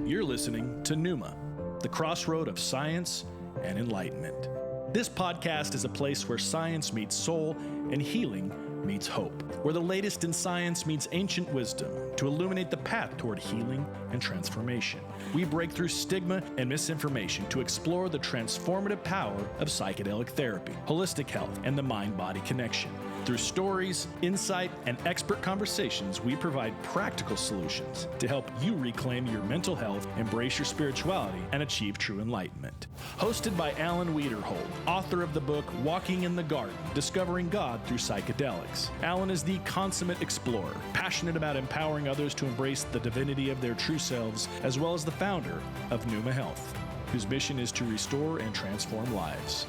You're listening to Neuma, the Crossroad of Science and Enlightenment. This podcast is a place where science meets soul and healing meets hope, where the latest in science meets ancient wisdom to illuminate the path toward healing and transformation. We break through stigma and misinformation to explore the transformative power of psychedelic therapy, holistic health, and the mind-body connection. Through stories, insight, and expert conversations, we provide practical solutions to help you reclaim your mental health, embrace your spirituality, and achieve true enlightenment. Hosted by Alan Wiederhold, author of the book Walking in the Garden, Discovering God Through Psychedelics. Alan is the consummate explorer, passionate about empowering others to embrace the divinity of their true selves, as well as the founder of Neuma Health, whose mission is to restore and transform lives.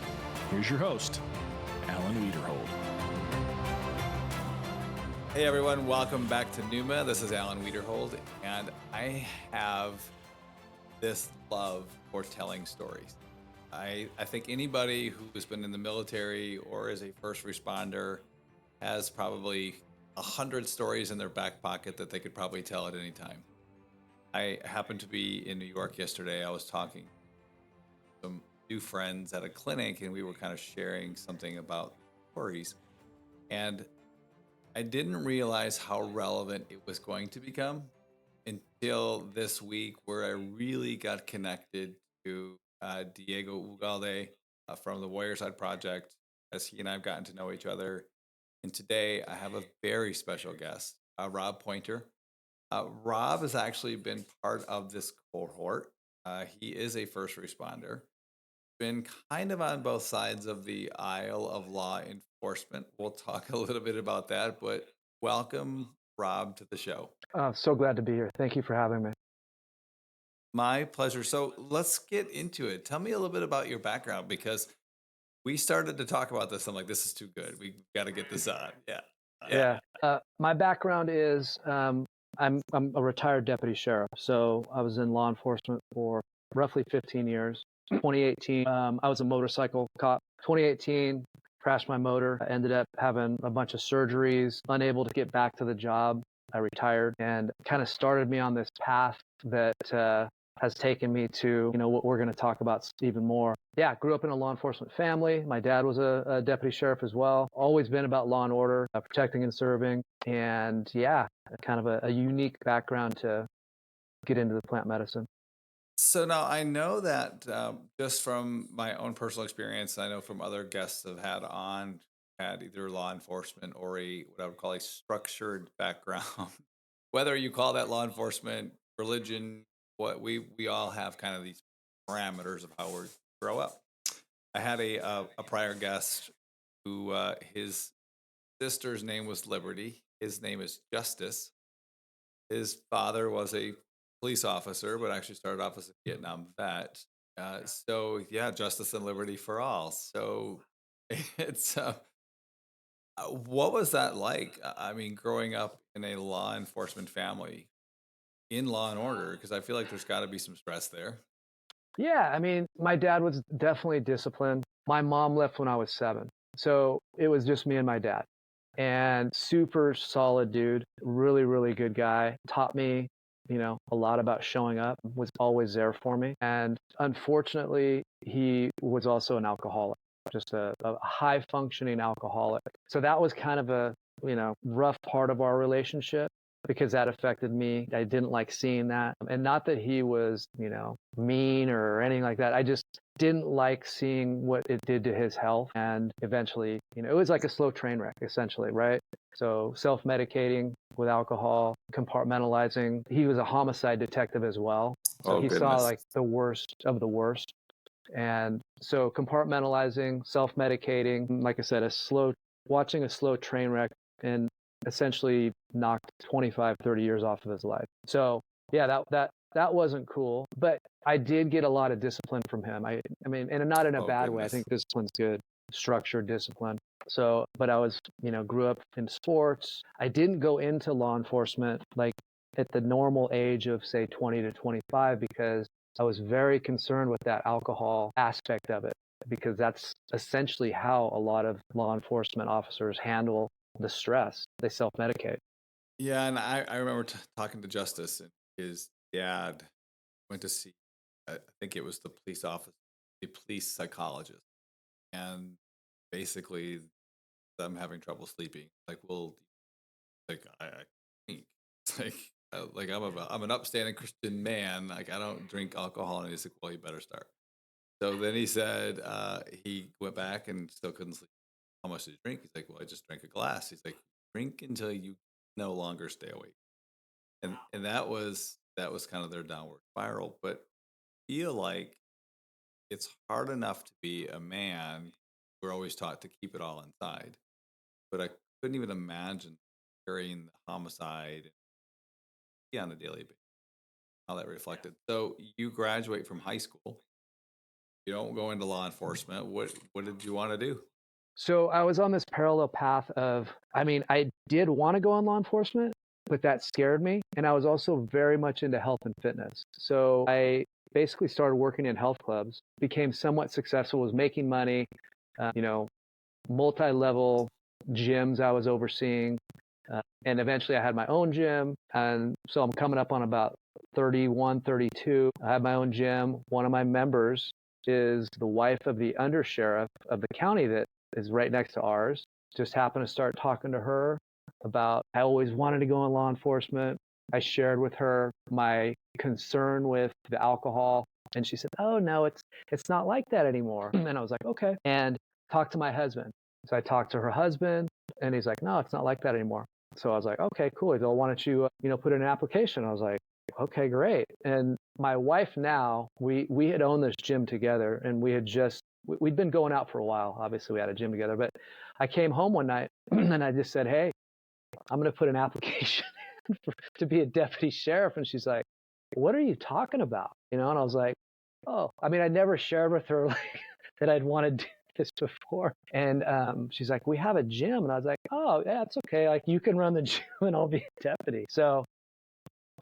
Here's your host, Alan Wiederhold. Hey everyone, welcome back to Neuma. This is Alan Wiederhold, and I have this love for telling stories. I think anybody who has been in the military or is a first responder has probably 100 stories in their back pocket that they could probably tell at any time. I happened to be in New York yesterday. I was talking to some new friends at a clinic, and we were kind of sharing something about stories. And I didn't realize how relevant it was going to become until this week, where I really got connected to Diego Ugalde from the Warrior Side Project, as he and I have gotten to know each other. And today I have a very special guest, Rob Poynter. Rob has actually been part of this cohort. He is a first responder, been kind of on both sides of the aisle of law enforcement. We'll talk a little bit about that, but welcome, Rob, to the show. So glad to be here. Thank you for having me. My pleasure. So let's get into it. Tell me a little bit about your background, because we started to talk about this. I'm like, this is too good. We got to get this on. Yeah. My background is I'm a retired deputy sheriff. So I was in law enforcement for roughly 15 years. 2018, I was a motorcycle cop. 2018, crashed my motor. I ended up having a bunch of surgeries, unable to get back to the job. I retired, and kind of started me on this path that has taken me to, what we're going to talk about even more. Yeah, grew up in a law enforcement family. My dad was a deputy sheriff as well. Always been about law and order, protecting and serving. And yeah, kind of a unique background to get into the plant medicine. So now I know that just from my own personal experience, I know from other guests I've had either law enforcement or what I would call a structured background. Whether you call that law enforcement, religion, what we all have kind of these parameters of how we grow up. I had a prior guest who his sister's name was Liberty. His name is Justice. His father was a police officer, but actually started off as a Vietnam vet. So yeah, justice and liberty for all. So it's what was that like? I mean, growing up in a law enforcement family in Law and Order, because I feel like there's got to be some stress there. Yeah, I mean, my dad was definitely disciplined. My mom left when I was 7. So it was just me and my dad. And super solid dude, really, really good guy. Taught me a lot about showing up, was always there for me. And unfortunately, he was also an alcoholic, just a high functioning alcoholic. So that was kind of a, rough part of our relationship, because that affected me. I didn't like seeing that. And not that he was, mean or anything like that. I just didn't like seeing what it did to his health. And eventually, it was like a slow train wreck, essentially, right? So self-medicating with alcohol, compartmentalizing. He was a homicide detective as well. So he saw like the worst of the worst. And so compartmentalizing, self-medicating, like I said, watching a slow train wreck, and essentially knocked 25, 30 years off of his life. So yeah, that wasn't cool, but I did get a lot of discipline from him. I mean, and not in a bad way. I think discipline's good, structured discipline. So, but I was, grew up in sports. I didn't go into law enforcement like at the normal age of say 20 to 25, because I was very concerned with that alcohol aspect of it, because that's essentially how a lot of law enforcement officers handle the stress. They self-medicate. Yeah, and I remember talking to Justice, and his dad went to see, I think it was the police psychologist. And basically, I'm having trouble sleeping. Like, well, I think it's like I'm an upstanding Christian man. Like, I don't drink alcohol. And he's like, well, you better start. So then he said he went back and still couldn't sleep. How much did you drink? He's like, well, I just drank a glass. He's like, drink until you no longer stay awake. And that was kind of their downward spiral. But I feel like it's hard enough to be a man. We're always taught to keep it all inside. But I couldn't even imagine carrying the homicide on a daily basis, how that reflected. So you graduate from high school. You don't go into law enforcement. What did you want to do? So I was on this parallel path of, I mean, I did want to go in law enforcement, but that scared me. And I was also very much into health and fitness. So I basically started working in health clubs, became somewhat successful, was making money, multi-level gyms I was overseeing. And eventually I had my own gym. And so I'm coming up on about 31, 32. I have my own gym. One of my members is the wife of the undersheriff of the county that is right next to ours. Just happened to start talking to her about, I always wanted to go in law enforcement. I shared with her my concern with the alcohol. And she said, oh, no, it's not like that anymore. And I was like, okay. And talked to my husband. So I talked to her husband, and he's like, no, it's not like that anymore. So I was like, okay, cool. He's like, why don't you, put in an application? I was like, okay, great. And my wife now, we had owned this gym together, and we'd been going out for a while. Obviously, we had a gym together. But I came home one night, and I just said, hey, I'm going to put an application to be a deputy sheriff. And she's like, what are you talking about? And I was like, oh, I mean, I never shared with her like that I'd wanted to do this before. And she's like, we have a gym. And I was like, oh, yeah, it's okay. Like, you can run the gym and I'll be a deputy. So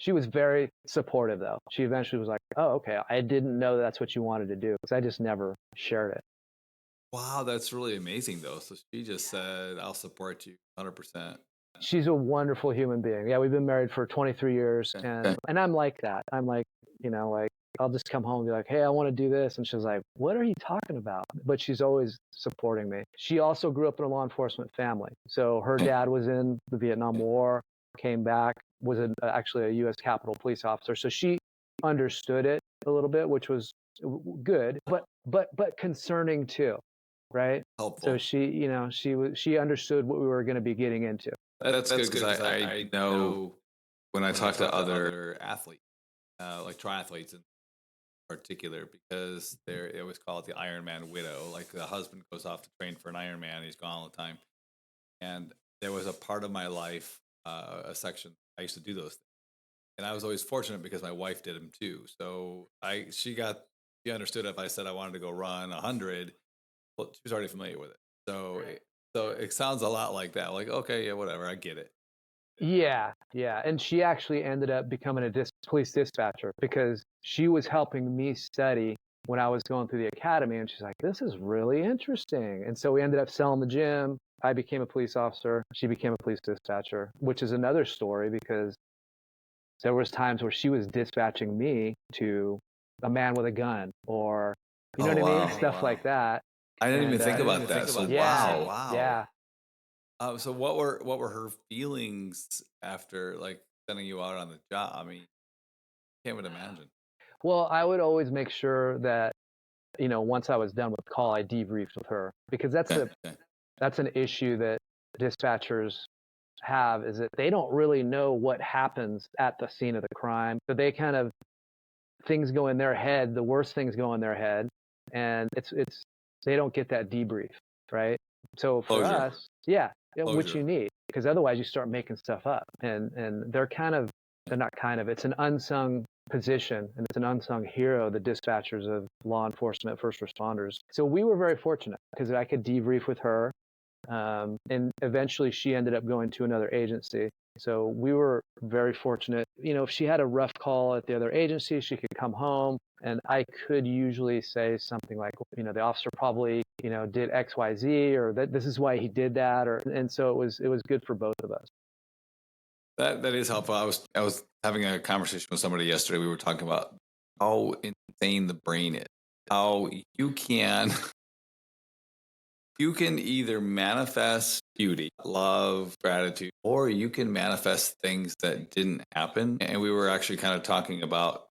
she was very supportive, though. She eventually was like, oh, okay. I didn't know that's what you wanted to do, because I just never shared it. Wow, that's really amazing, though. So she just said, I'll support you 100%. She's a wonderful human being. Yeah, we've been married for 23 years. Okay. And I'm like that. I'm like, like, I'll just come home and be like, hey, I want to do this. And she's like, what are you talking about? But she's always supporting me. She also grew up in a law enforcement family. So her dad was in the Vietnam War, came back, was actually a U.S. Capitol police officer. So she understood it a little bit, which was good, but concerning too, right? Helpful. So she understood what we were going to be getting into. That's good, because I know when I talk to other athletes, like triathletes in particular, because they always call it the Ironman widow. Like, the husband goes off to train for an Ironman, he's gone all the time. And there was a part of my life, a section, I used to do those things. And I was always fortunate because my wife did them too. So she understood if I said I wanted to go run 100, well, she was already familiar with it. So it sounds a lot like that. Like, okay, yeah, whatever, I get it. Yeah. And she actually ended up becoming a police dispatcher, because she was helping me study when I was going through the academy. And she's like, this is really interesting. And so we ended up selling the gym. I became a police officer. She became a police dispatcher, which is another story, because there was times where she was dispatching me to a man with a gun, or, you know what I mean? Stuff like that. I didn't even think about that. So yeah, wow. Yeah. So what were her feelings after, like, sending you out on the job? I mean, can't even imagine. Well, I would always make sure that, once I was done with call, I debriefed with her, because that's an issue that dispatchers have, is that they don't really know what happens at the scene of the crime. So they kind of, things go in their head, the worst things go in their head, and they don't get that debrief, right? So for us, which you need, because otherwise you start making stuff up, and they're not kind of, it's an unsung position, and it's an unsung hero, the dispatchers of law enforcement, first responders. So we were very fortunate, because I could debrief with her, and eventually she ended up going to another agency. So we were very fortunate. If she had a rough call at the other agency, she could come home, and I could usually say something like, the officer probably, did X, Y, Z, or that this is why he did that, and so it was good for both of us. That is helpful. I was having a conversation with somebody yesterday. We were talking about how insane the brain is. How you can either manifest beauty, love, gratitude, or you can manifest things that didn't happen. And we were actually kind of talking about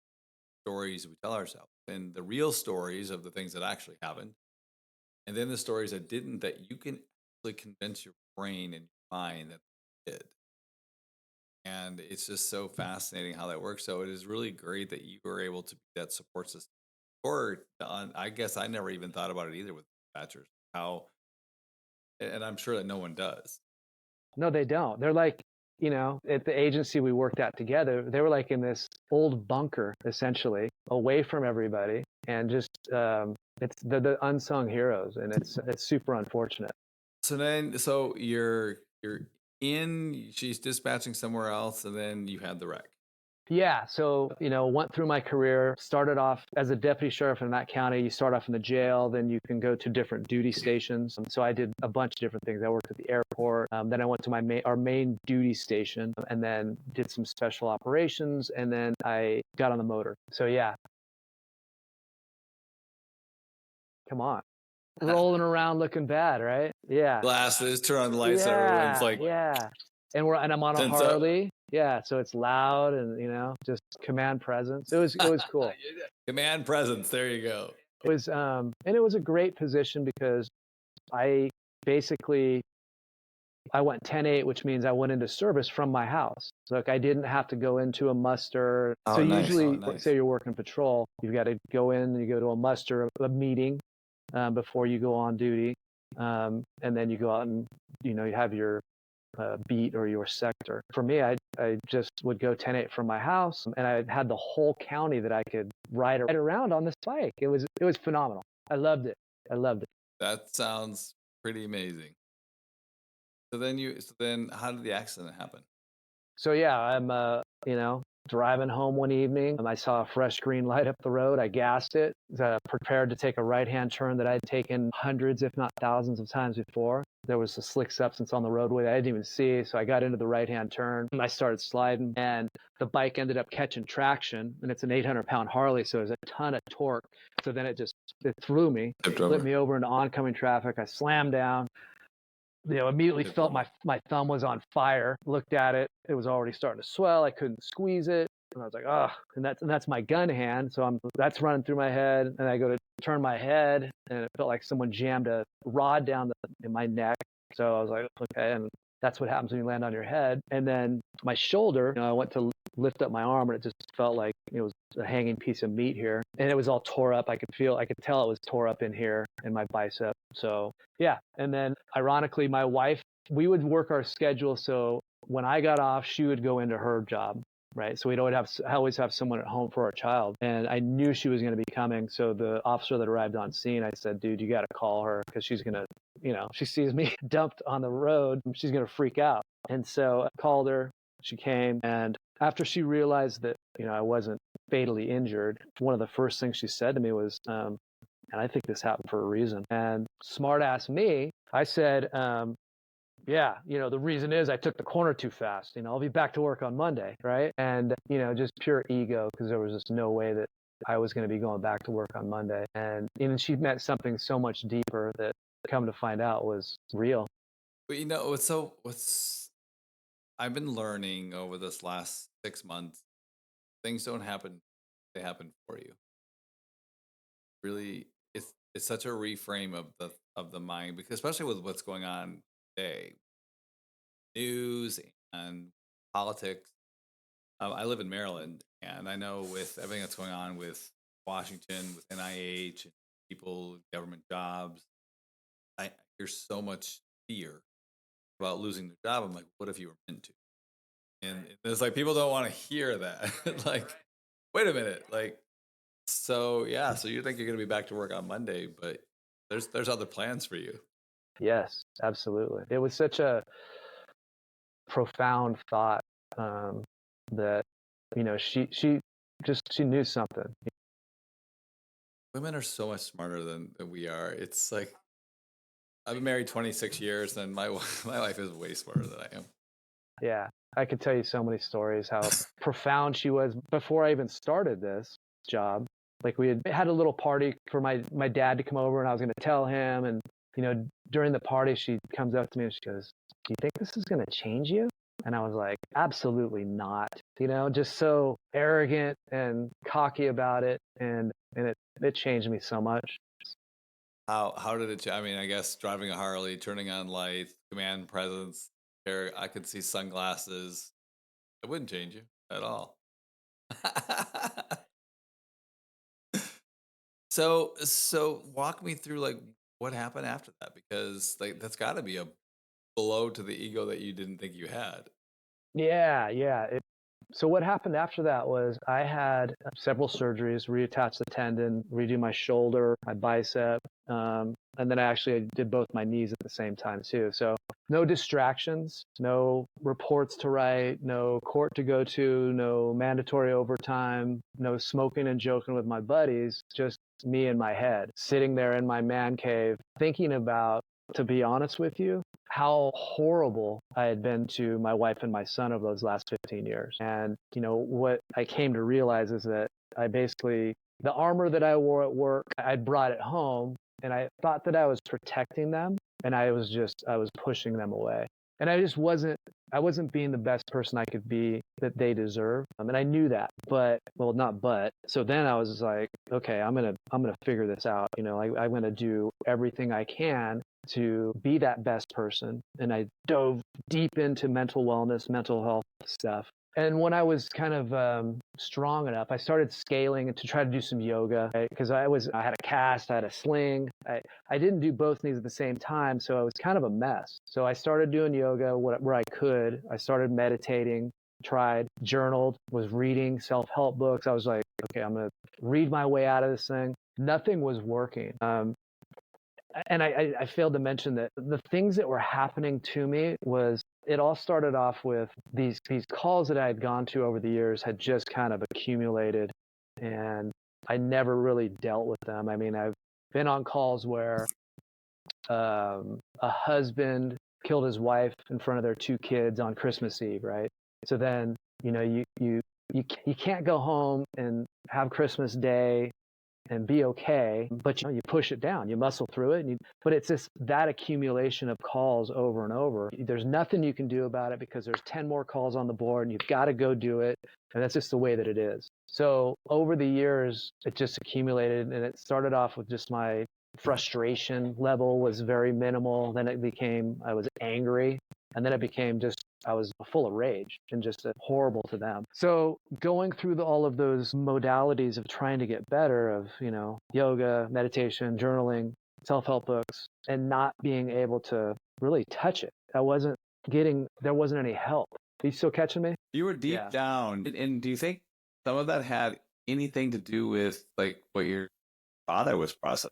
stories we tell ourselves and the real stories of the things that actually happened. And then the stories that didn't, that you can actually convince your brain and your mind that they did. And it's just so fascinating how that works. So it is really great that you were able to be that support system. Or I guess I never even thought about it either with dispatchers. How, and I'm sure that no one does. No, they don't. They're like, at the agency we worked at together, they were like in this old bunker, essentially, away from everybody. And just, it's the unsung heroes. And it's super unfortunate. So you're in, she's dispatching somewhere else, and then you had the wreck. Yeah. So, went through my career, started off as a deputy sheriff in that county. You start off in the jail, then you can go to different duty stations. So I did a bunch of different things. I worked at the airport. Then I went to our main duty station and then did some special operations. And then I got on the motor. So yeah. Come on. Rolling around looking bad, right? Yeah. Glasses, turn on the lights, and everyone's like, yeah. And I'm on a Harley. Yeah, so it's loud and just command presence. It was cool. Command presence. There you go. It was and it was a great position because I basically went 10-8, which means I went into service from my house. So like I didn't have to go into a muster. So usually, say you're working patrol, you've got to go in, you go to a muster, a meeting before you go on duty, and then you go out and you have your beat or your sector. For me, I just would go 10-8 from my house, and I had the whole county that I could ride around on this bike. It was phenomenal. I loved it. That sounds pretty amazing. So then how did the accident happen? So yeah, I'm driving home one evening, and I saw a fresh green light up the road. I gassed it, prepared to take a right-hand turn that I'd taken hundreds, if not thousands of times before. There was a slick substance on the roadway that I didn't even see, so I got into the right-hand turn, and I started sliding, and the bike ended up catching traction, and it's an 800-pound Harley, so there's a ton of torque. So then it threw me, flipped me over into oncoming traffic. I slammed down. Immediately felt my thumb was on fire. Looked at it. It was already starting to swell. I couldn't squeeze it. And I was like, oh, and that's my gun hand. So that's running through my head. And I go to turn my head, and it felt like someone jammed a rod down in my neck. So I was like, okay. And that's what happens when you land on your head. And then my shoulder, I went to lift up my arm, and it just felt like it was a hanging piece of meat here, and it was all tore up. I could tell it was tore up in here in my bicep. So yeah. And then ironically, my wife, we would work our schedule. So when I got off, she would go into her job. Right. So we'd always have someone at home for our child. And I knew she was going to be coming. So the officer that arrived on scene, I said, dude, you got to call her because she's going to, she sees me dumped on the road, she's going to freak out. And so I called her. She came. And after she realized that, I wasn't fatally injured, one of the first things she said to me was, and I think this happened for a reason. And smart ass me, I said, yeah, the reason is I took the corner too fast. I'll be back to work on Monday, right? And, just pure ego, because there was just no way that I was going to be going back to work on Monday. And she meant something so much deeper that come to find out was real. But what's I've been learning over this last 6 months, things don't happen, they happen for you. Really, it's such a reframe of the mind, because especially with what's going on today, news and politics. I live in Maryland, and I know with everything that's going on with Washington, with NIH, and people, government jobs, I hear so much fear about losing their job. I'm like, what if you were meant to? And it's like people don't want to hear that. Like, wait a minute, like, so yeah, so you think you're going to be back to work on Monday, but there's other plans for you. Yes, absolutely. It was such a profound thought that she knew something. Women are so much smarter than we are. It's like, I've been married 26 years, and my wife is way smarter than I am. Yeah, I could tell you so many stories how profound she was before I even started this. job. Like we had a little party for my dad to come over, and I was going to tell him. And, during the party, she comes up to me and she goes, "Do you think this is going to change you?" And I was like, absolutely not, just so arrogant and cocky about it. And it changed me so much. How did it? I mean, I guess driving a Harley, turning on lights, command presence. There, I could see sunglasses. It wouldn't change you at all. So walk me through like what happened after that, because like that's got to be a blow to the ego that you didn't think you had. Yeah. So what happened after that was I had several surgeries, reattach the tendon, redo my shoulder, my bicep, and then I actually did both my knees at the same time too. So no distractions, no reports to write, no court to go to, no mandatory overtime, no smoking and joking with my buddies, just me in my head, sitting there in my man cave, thinking about, to be honest with you, how horrible I had been to my wife and my son over those last 15 years. And, what I came to realize is that I basically, the armor that I wore at work, I'd brought it home, and I thought that I was protecting them, and I was pushing them away. And I wasn't being the best person I could be that they deserve. And I knew that, so then I was like, okay, I'm going to figure this out. I'm going to do everything I can to be that best person. And I dove deep into mental wellness, mental health stuff. And when I was kind of strong enough, I started scaling to try to do some yoga, because I had a cast, I had a sling. I didn't do both knees at the same time, so I was kind of a mess. So I started doing yoga where I could. I started meditating, tried, journaled, was reading self-help books. I was like, okay, I'm going to read my way out of this thing. Nothing was working. And I failed to mention that the things that were happening to me was, it all started off with these calls that I had gone to over the years had just kind of accumulated, and I never really dealt with them. I mean, I've been on calls where a husband killed his wife in front of their two kids on Christmas Eve, right? So then, you can't go home and have Christmas Day and be okay, but you push it down, you muscle through it, but it's just that accumulation of calls over and over. There's nothing you can do about it because there's 10 more calls on the board, and you've got to go do it, and that's just the way that it is. So over the years, it just accumulated, and it started off with just my frustration level was very minimal. Then it became, I was angry, and then it became just, I was full of rage and just horrible to them. So going through all of those modalities of trying to get better, of, yoga, meditation, journaling, self-help books, and not being able to really touch it. There wasn't any help. Are you still catching me? You were deep down. And do you think some of that had anything to do with like what your father was processing?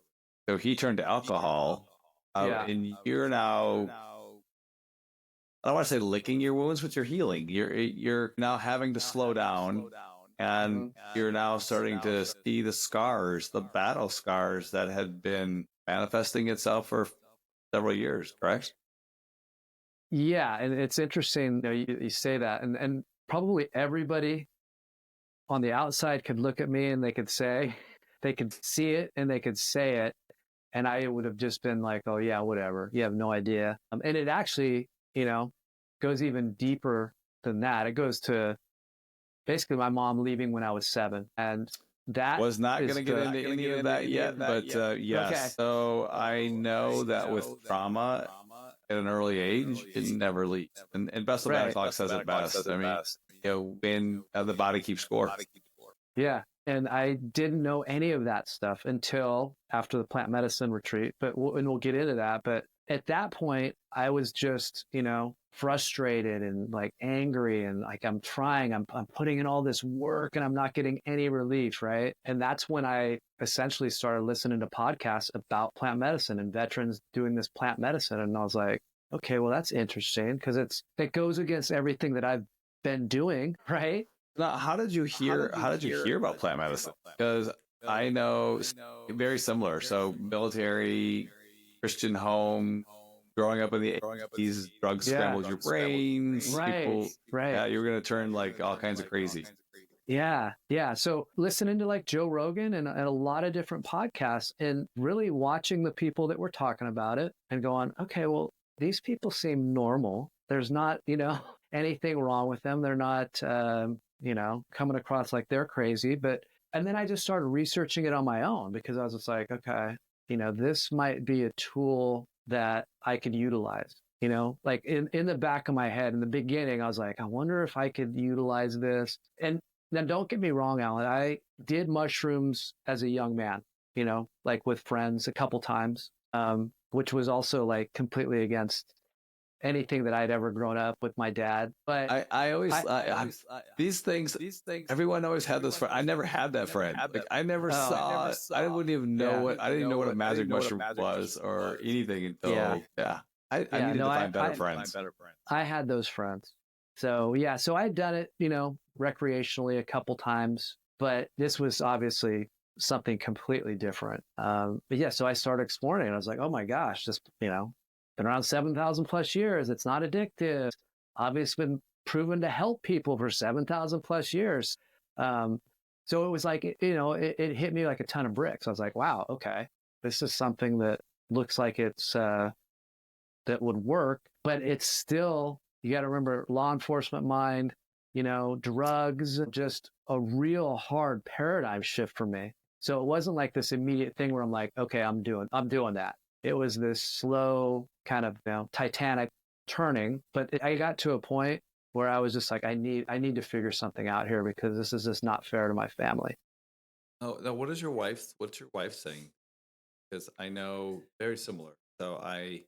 So he turned to alcohol, and you're now, I don't want to say licking your wounds, but you're healing. You're now having to slow down, and you're now starting to see the scars, the battle scars that had been manifesting itself for several years, correct? Yeah, and it's interesting, you say that, and probably everybody on the outside could look at me and they could see it and they could say it, and I would have just been like, oh yeah, whatever. You have no idea. And it actually, goes even deeper than that. It goes to basically my mom leaving when I was 7. And that was not going to get into any of that yet, but yes. Okay. So I know that with trauma at an early age, it never leaves. And Bessel van der Kolk says it best. I mean, when the body keeps score. Yeah. And I didn't know any of that stuff until after the plant medicine retreat, we'll get into that. But at that point, I was just, frustrated and like angry, and like I'm putting in all this work and I'm not getting any relief, right? And that's when I essentially started listening to podcasts about plant medicine and veterans doing this plant medicine. And I was like, okay, well, that's interesting because it goes against everything that I've been doing, right? Now, how did you hear about plant medicine? Because I know very similar. So military, Christian home, growing up in the 80s, drugs scrambled your brains. Right. People, right. You were going to turn like all kinds of crazy. Yeah. Yeah. So listening to like Joe Rogan and a lot of different podcasts and really watching the people that were talking about it and going, okay, well, these people seem normal. There's not, anything wrong with them. They're not, coming across like they're crazy. And then I just started researching it on my own because I was just like, okay, this might be a tool that I could utilize. Like in the back of my head in the beginning, I was like, I wonder if I could utilize this. And now, don't get me wrong, Alan. I did mushrooms as a young man, like with friends a couple times, which was also like completely against anything that I'd ever grown up with my dad. But I always, these things, everyone always had those friends. I never had that friend. Like I never saw, I wouldn't even know I didn't know what a magic mushroom was or anything until, I needed to find better friends. I had those friends. So so I'd done it, recreationally a couple times, but this was obviously something completely different. So I started exploring it. I was like, oh my gosh, this, been around 7,000 plus years. It's not addictive. Obviously been proven to help people for 7,000 plus years. So it was like, it hit me like a ton of bricks. I was like, wow, okay, this is something that looks like it's, that would work, but it's still, you got to remember, law enforcement mind, drugs, just a real hard paradigm shift for me. So it wasn't like this immediate thing where I'm like, okay, I'm doing that. It was this slow kind of, Titanic turning, but I got to a point where I was just like, I need to figure something out here because this is just not fair to my family. Oh, now what's your wife saying? Because I know very similar. So I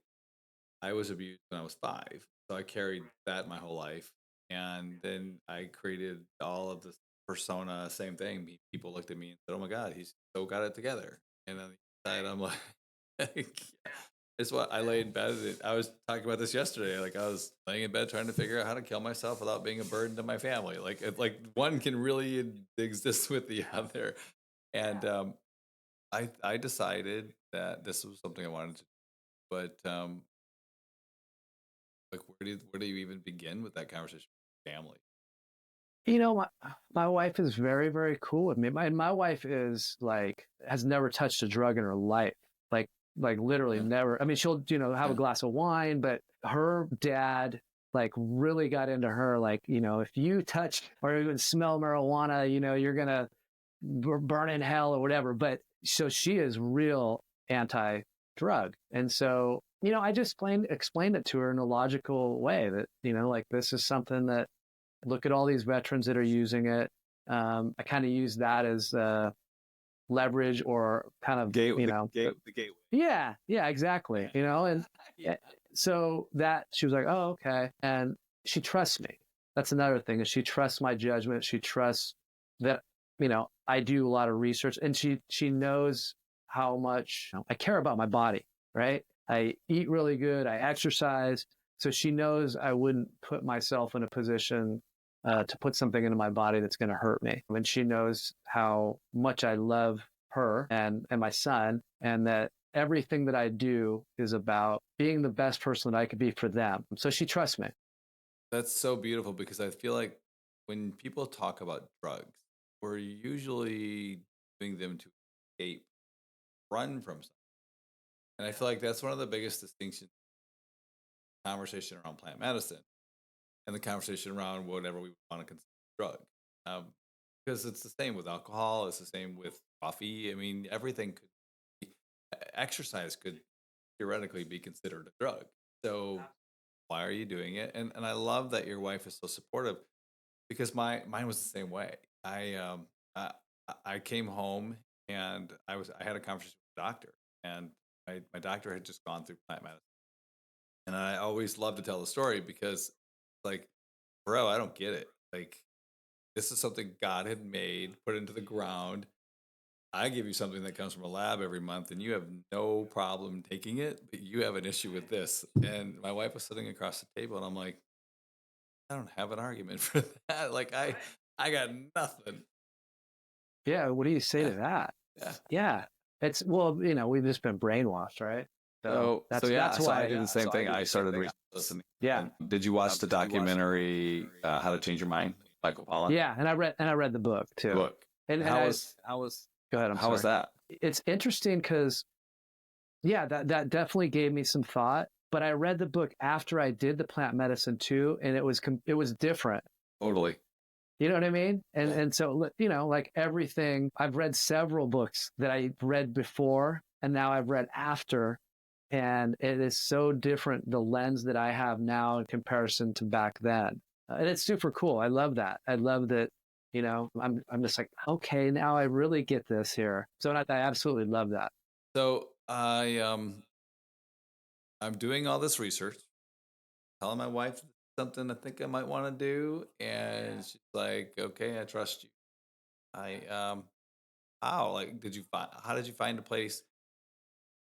was abused when I was 5. So I carried that my whole life. And then I created all of this persona, same thing. People looked at me and said, oh my God, he's so got it together. And on the inside, I'm like, it's what I lay in bed. I was talking about this yesterday. Like I was laying in bed trying to figure out how to kill myself without being a burden to my family. Like one can really exist with the other. And I decided that this was something I wanted to do. But like where do you even begin with that conversation with family? My wife is very, very cool with me. My wife is like, has never touched a drug in her life. Like literally never. I mean, she'll, have a glass of wine, but her dad like really got into her. Like, if you touch or even smell marijuana, you're going to burn in hell or whatever. But so she is real anti-drug. And so, I just explained it to her in a logical way that, like this is something that, look at all these veterans that are using it. I kind of use that as leverage or kind of, the gateway. Yeah, exactly. And so that she was like, oh, okay. And she trusts me. That's another thing is she trusts my judgment. She trusts that, I do a lot of research and she knows how much I care about my body, right? I eat really good. I exercise. So she knows I wouldn't put myself in a position to put something into my body that's going to hurt me. And she knows how much I love her and my son, and that everything that I do is about being the best person that I could be for them. So she trusts me. That's so beautiful because I feel like when people talk about drugs, we're usually doing them to escape, run from something. And I feel like that's one of the biggest distinctions in the conversation around plant medicine and the conversation around whatever we want to consider drug. Because it's the same with alcohol, it's the same with coffee. I mean, everything exercise could theoretically be considered a drug. So why are you doing it? And I love that your wife is so supportive because mine was the same way. I came home and I had a conversation with the doctor, and my doctor had just gone through plant medicine. And I always love to tell the story because like, bro, I don't get it. Like, this is something God had made, put into the ground. I give you something that comes from a lab every month and you have no problem taking it, but you have an issue with this. And my wife was sitting across the table and I'm like, I don't have an argument for that. Like I got nothing. Yeah. What do you say to that? Yeah. It's, well, we've just been brainwashed, right? So that's why I did the same thing. I started listening. Yeah. Did you watch the documentary, How to Change Your Mind? Michael Pollan. Yeah, and I read the book too. Book. And How I- was Go ahead. how was that? It's interesting because, yeah, that definitely gave me some thought. But I read the book after I did the plant medicine too, and it was different. Totally. You know what I mean? Yeah. And so, you know, like everything, I've read several books that I read before, and now I've read after, and it is so different, the lens that I have now in comparison to back then. And it's super cool. I love that. I love that. You know, I'm just like, okay, now I really get this here. So I absolutely love that. So I'm doing all this research, telling my wife something I think I might want to do, and she's like, "Okay, I trust you." How did you find a place?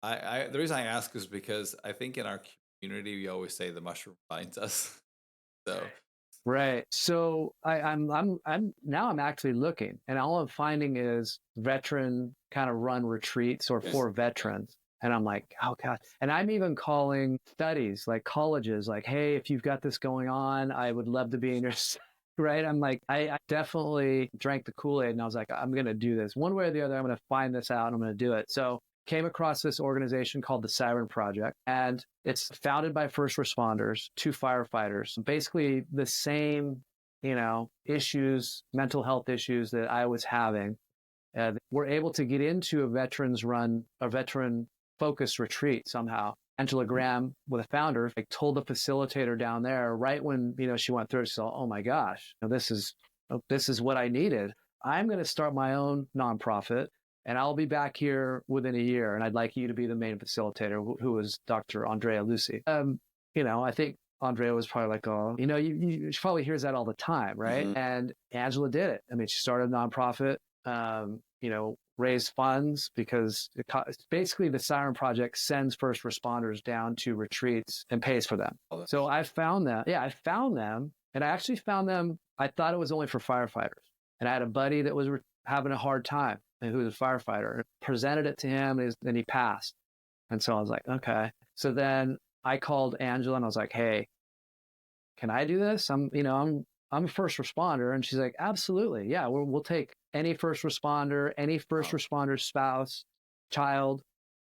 The reason I ask is because I think in our community we always say the mushroom finds us. So Right. So I'm now I'm actually looking, and all I'm finding is veteran kind of run retreats or for veterans. And I'm like, oh God. And I'm even calling studies like colleges, like, hey, if you've got this going on, I would love to be in your right. I'm like, I definitely drank the Kool-Aid, and I was like, I'm going to do this one way or the other. I'm going to find this out, and I'm going to do it. So came across this organization called the Siren Project, and it's founded by first responders, 2 firefighters, basically the same, you know, issues, mental health issues that I was having. We're able to get into a veteran focused retreat somehow. Angela Graham, with a founder, like told the facilitator down there right when, you know, she went through, she said, oh my gosh, this is what I needed. I'm going to start my own nonprofit, and I'll be back here within a year. And I'd like you to be the main facilitator, who was Dr. Andrea Lucy. You know, I think Andrea was probably like, oh, you know, she probably hears that all the time, right? Mm-hmm. And Angela did it. I mean, she started a nonprofit, you know, raised funds, because basically the Siren Project sends first responders down to retreats and pays for them. So I found them. Yeah, I found them. And I actually found them, I thought it was only for firefighters. And I had a buddy that was having a hard time, and who was a firefighter, presented it to him, and he passed. And so I was like, okay. So then I called Angela, and I was like, hey, can I do this? I'm a first responder. And she's like, absolutely. Yeah, we'll take any first responder, any first responder's spouse, child.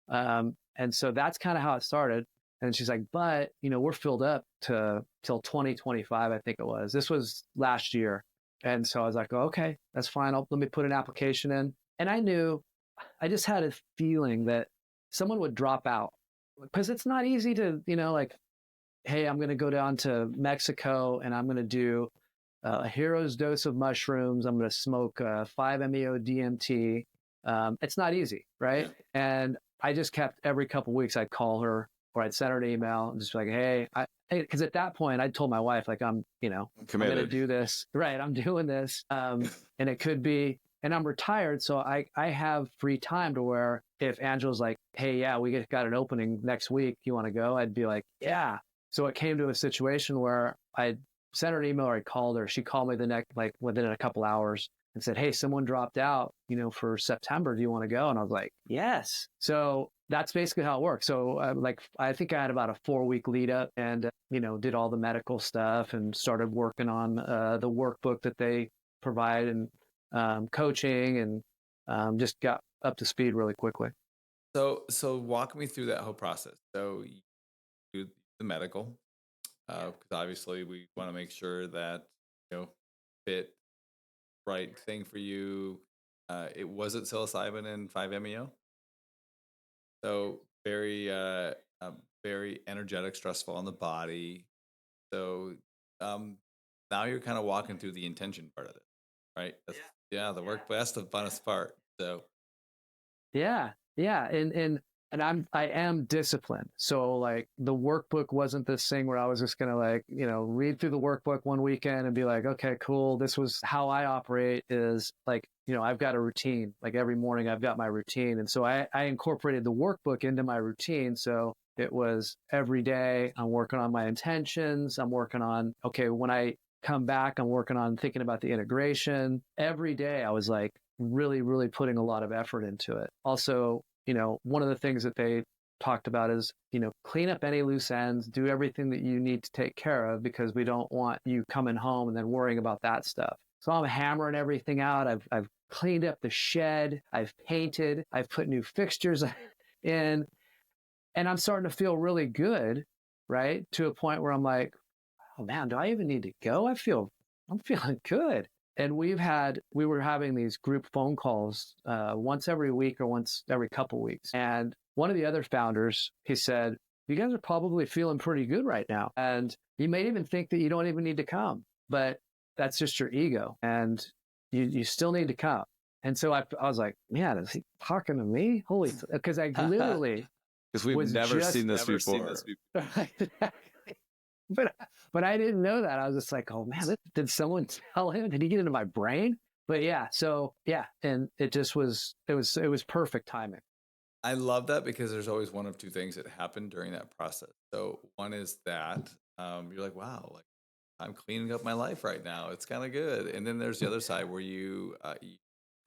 And so that's kind of how it started. And she's like, but, you know, we're filled up till 2025, I think it was. This was last year. And so I was like, oh, okay, that's fine. Let me put an application in. And I just had a feeling that someone would drop out, because it's not easy to, you know, like, hey, I'm going to go down to Mexico and I'm going to do a hero's dose of mushrooms. I'm going to smoke 5-MeO DMT. It's not easy, right? Yeah. And I just kept, every couple of weeks, I'd call her or I'd send her an email and just be like, hey, because at that point I told my wife, like, I'm committed. I'm going to do this. Right. I'm doing this. And it could be, and I'm retired. So I have free time to where if Angela's like, hey, yeah, we got an opening next week, you want to go? I'd be like, yeah. So it came to a situation where I sent her an email, or I called her. She called me within a couple hours and said, hey, someone dropped out, for September. Do you want to go? And I was like, yes. So that's basically how it works. So I think I had about a 4-week lead up, and, did all the medical stuff and started working on the workbook that they provide, and coaching, and just got up to speed really quickly. So walk me through that whole process. So you do the medical, because obviously we want to make sure that, fit right thing for you. It wasn't psilocybin and 5-MeO. So very, very energetic, stressful on the body. So now you're kind of walking through the intention part of it, right? The work. That's the funnest part. So yeah, and I am disciplined. So like the workbook wasn't this thing where I was just gonna read through the workbook one weekend and be like, okay, cool. This was how I operate. Is like, I've got a routine. Like every morning I've got my routine, and so I incorporated the workbook into my routine. So it was every day I'm working on my intentions. I'm working on, okay, when I come back, I'm working on thinking about the integration. Every day I was like really, really putting a lot of effort into it. Also, one of the things that they talked about is, clean up any loose ends, do everything that you need to take care of, because we don't want you coming home and then worrying about that stuff. So I'm hammering everything out. I've cleaned up the shed. I've painted. I've put new fixtures in, and I'm starting to feel really good, right? To a point where I'm like, oh man, do I even need to go? I'm feeling good. And we were having these group phone calls once every week or once every couple weeks. And one of the other founders, he said, you guys are probably feeling pretty good right now. And you may even think that you don't even need to come, but that's just your ego. And you still need to come. And so I was like, man, is he talking to me? Holy, because I literally, because we've never seen this before. But I didn't know that. I was just like, oh man, did someone tell him? Did he get into my brain? But yeah, so yeah, and it was perfect timing. I love that, because there's always one of two things that happen during that process. So one is that you're like, wow, like I'm cleaning up my life right now. It's kind of good. And then there's the other side where you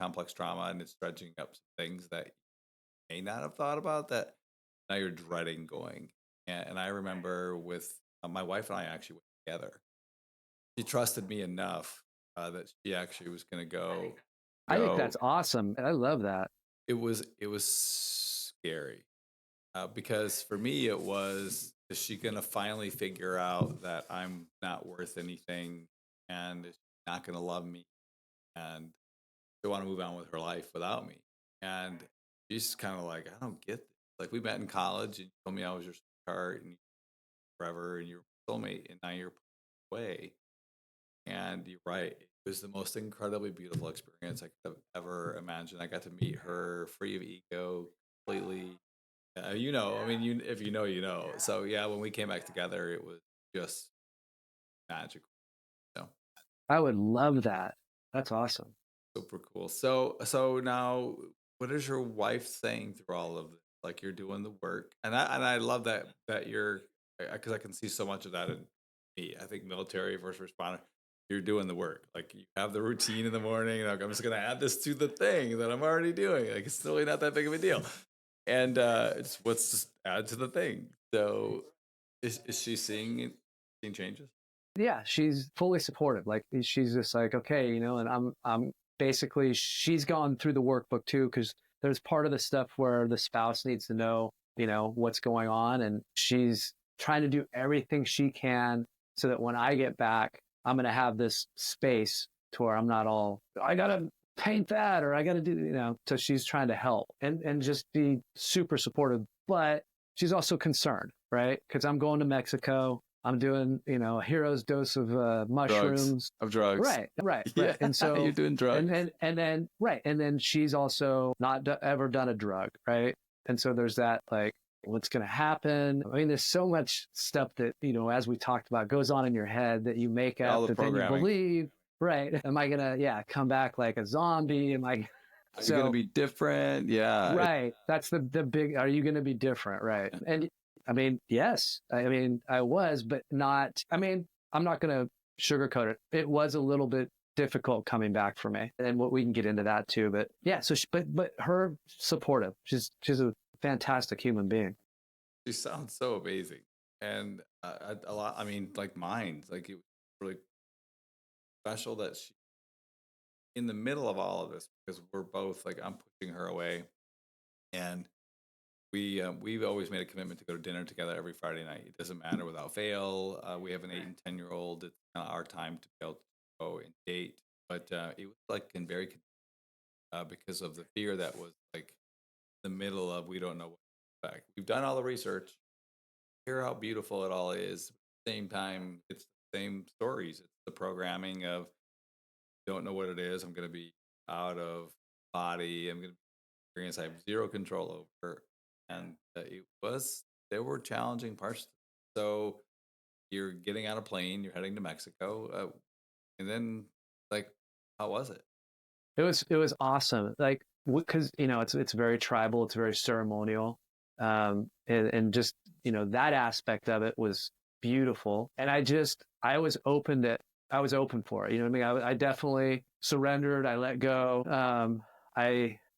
complex trauma, and it's dredging up some things that you may not have thought about that now you're dreading going. And I remember with my wife and I actually went together. She trusted me enough that she actually was going to go. I think that's awesome. I love that. It was scary because for me it was, is she going to finally figure out that I'm not worth anything, and is she not going to love me, and she want to move on with her life without me? And she's kind of like, I don't get this. Like, we met in college and you told me I was your sweetheart and forever and you're my soulmate, and now you're away. And you're right. It was the most incredibly beautiful experience I could have ever imagined. I got to meet her free of ego, completely. I mean, if you know, you know. So yeah, when we came back together, it was just magical. So I would love that. That's awesome. super cool. So now, what is your wife saying through all of this? Like, you're doing the work, and I love that you're, because I can see so much of that in me. I think military, first responder, you're doing the work. Like, you have the routine in the morning. Like, I'm just gonna add this to the thing that I'm already doing. Like, it's really not that big of a deal. And let's just add to the thing. So, is she seeing changes? Yeah, she's fully supportive. Like, she's just like, okay, and I'm basically, she's gone through the workbook too, because there's part of the stuff where the spouse needs to know, what's going on, and she's trying to do everything she can so that when I get back, I'm going to have this space to where I'm not all, I got to paint that, or I got to do, so she's trying to help and just be super supportive. But she's also concerned, right? Because I'm going to Mexico. I'm doing, a hero's dose of mushrooms. Drugs. Right. Yeah, and so you're doing drugs. And then she's also not ever done a drug, right? And so there's that, like, what's going to happen? I mean, there's so much stuff that, as we talked about, goes on in your head that you make up, that then you believe, right? Am I going to, come back like a zombie? Are you going to be different? Yeah. Right. That's the big, are you going to be different? Right. And I mean, yes, I was, but not, I'm not going to sugarcoat it. It was a little bit difficult coming back for me, and we can get into that too. But yeah, so but her supportive. She's a fantastic human being. She sounds so amazing, and a lot. I mean, like minds. Like, it was really special that she, in the middle of all of this, because we're both like, I'm pushing her away, and we've always made a commitment to go to dinner together every Friday night. It doesn't matter, without fail. We have an 8 and 10-year-old. It's kind of our time to be able to go and date. But it was like very because of the fear that was like the middle of, we don't know what to expect. We've done all the research, hear how beautiful it all is. At the same time, it's the same stories. It's the programming of, don't know what it is. I'm going to be out of body. I'm going to experience I have zero control over. And there were challenging parts. So you're getting on a plane, you're heading to Mexico, and then, like, how was it? It was awesome. Like, because it's very tribal, it's very ceremonial, and just that aspect of it was beautiful. And I was open for it. You know what I mean? I definitely surrendered. I let go.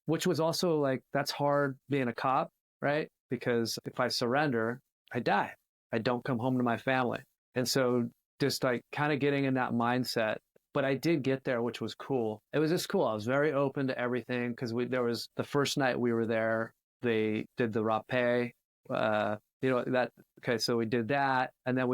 Which was also, like, that's hard being a cop. right? Because if I surrender, I die. I don't come home to my family. And so just like kind of getting in that mindset. But I did get there, which was cool. It was just cool. I was very open to everything because there was the first night we were there, they did the rapé, that. Okay, so we did that, and then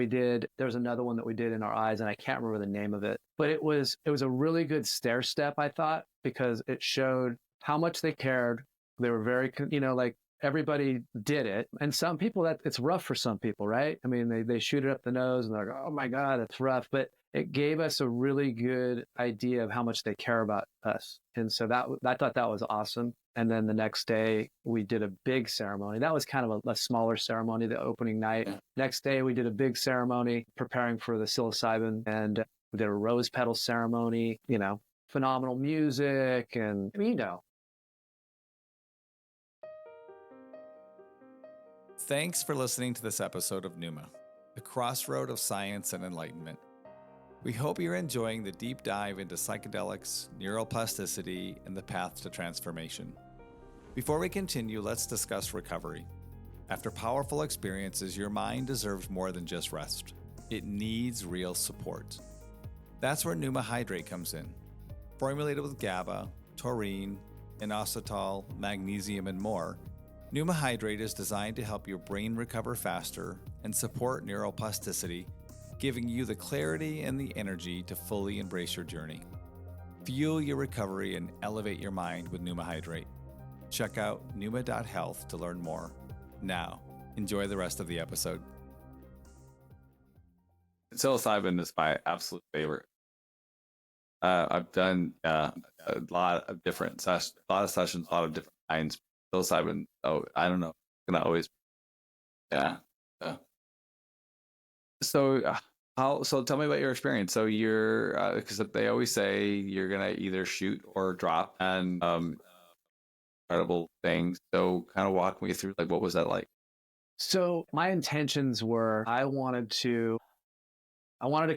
there was another one that we did in our eyes, and I can't remember the name of it, but it was a really good stair step, I thought, because it showed how much they cared. They were very, like everybody did it, and some people it's rough for some people, right? I mean, they shoot it up the nose, and they're like, oh my God, it's rough, but it gave us a really good idea of how much they care about us, and so I thought that was awesome. And then the next day, we did a big ceremony. That was kind of a smaller ceremony, the opening night. Yeah. Next day, we did a big ceremony preparing for the psilocybin. And we did a rose petal ceremony, phenomenal music. And, Thanks for listening to this episode of Neuma, the Crossroad of Science and Enlightenment. We hope you're enjoying the deep dive into psychedelics, neuroplasticity, and the path to transformation. Before we continue, let's discuss recovery. After powerful experiences, your mind deserves more than just rest. It needs real support. That's where Neuma Hydrate comes in. Formulated with GABA, taurine, inositol, magnesium, and more, Neuma Hydrate is designed to help your brain recover faster and support neuroplasticity, giving you the clarity and the energy to fully embrace your journey. Fuel your recovery and elevate your mind with Neuma Hydrate. Check out Neuma.health to learn more. Now, enjoy the rest of the episode. Psilocybin is my absolute favorite. I've done a lot of different sessions, a lot of different kinds. Psilocybin, I don't know, it's gonna always, yeah. So tell me about your experience. So you're, because they always say you're gonna either shoot or drop, and incredible things. So kind of walk me through, like, what was that like? So my intentions were, I wanted to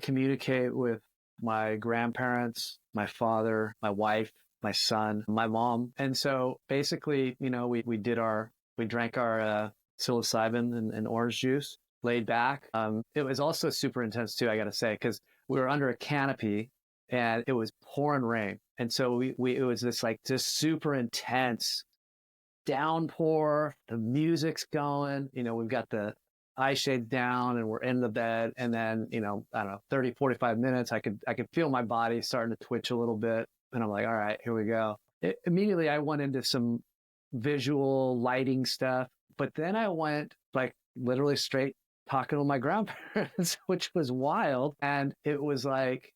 communicate with my grandparents, my father, my wife, my son, my mom. And so basically, we drank our psilocybin and orange juice, laid back. It was also super intense too, I got to say, because we were under a canopy and it was pouring rain. And so it was this like just super intense downpour. The music's going, we've got the eye shades down and we're in the bed. And then, I don't know, 30, 45 minutes, I could feel my body starting to twitch a little bit. And I'm like, all right, here we go. Immediately I went into some visual lighting stuff, but then I went like literally straight talking with my grandparents, which was wild. And it was like,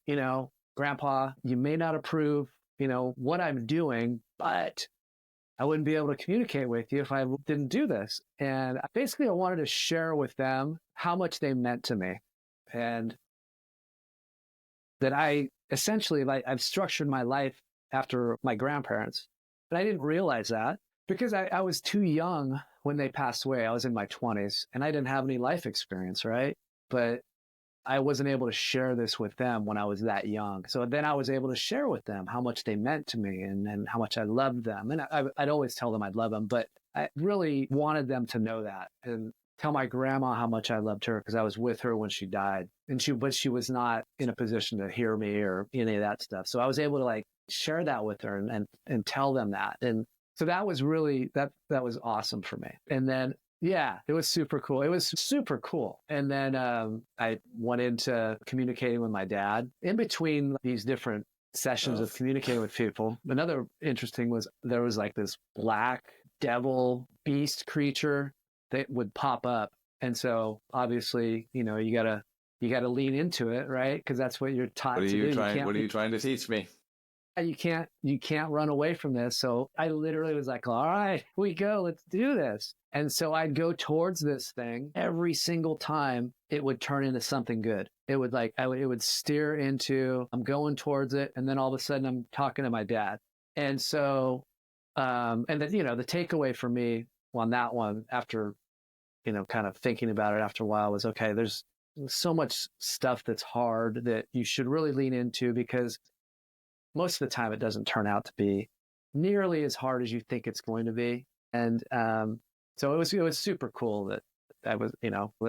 Grandpa, you may not approve, what I'm doing, but I wouldn't be able to communicate with you if I didn't do this. And basically I wanted to share with them how much they meant to me. And that I essentially, like, I've structured my life after my grandparents. But I didn't realize that because I was too young when they passed away. I was in my 20s and I didn't have any life experience, right? But I wasn't able to share this with them when I was that young. So then I was able to share with them how much they meant to me and how much I loved them. And I'd always tell them I'd love them, but I really wanted them to know that and tell my grandma how much I loved her because I was with her when she died. But she was not in a position to hear me or any of that stuff. So I was able to like share that with her and tell them that. And so that was really, that was awesome for me. And then, yeah, it was super cool. It was super cool. And then I went into communicating with my dad in between these different sessions of communicating with people. Another interesting was there was like this black devil beast creature that would pop up. And so obviously, you gotta lean into it, right? Because that's what you're taught to do. What are you trying to teach me? You can't run away from this. So I literally was like, all right, here we go, let's do this. And so I'd go towards this thing. Every single time it would turn into something good. It would it would steer into, I'm going towards it. And then all of a sudden I'm talking to my dad. And so, and then, the takeaway for me on that one after, kind of thinking about it after a while was, okay, there's so much stuff that's hard that you should really lean into because most of the time it doesn't turn out to be nearly as hard as you think it's going to be. And So it was super cool that I was,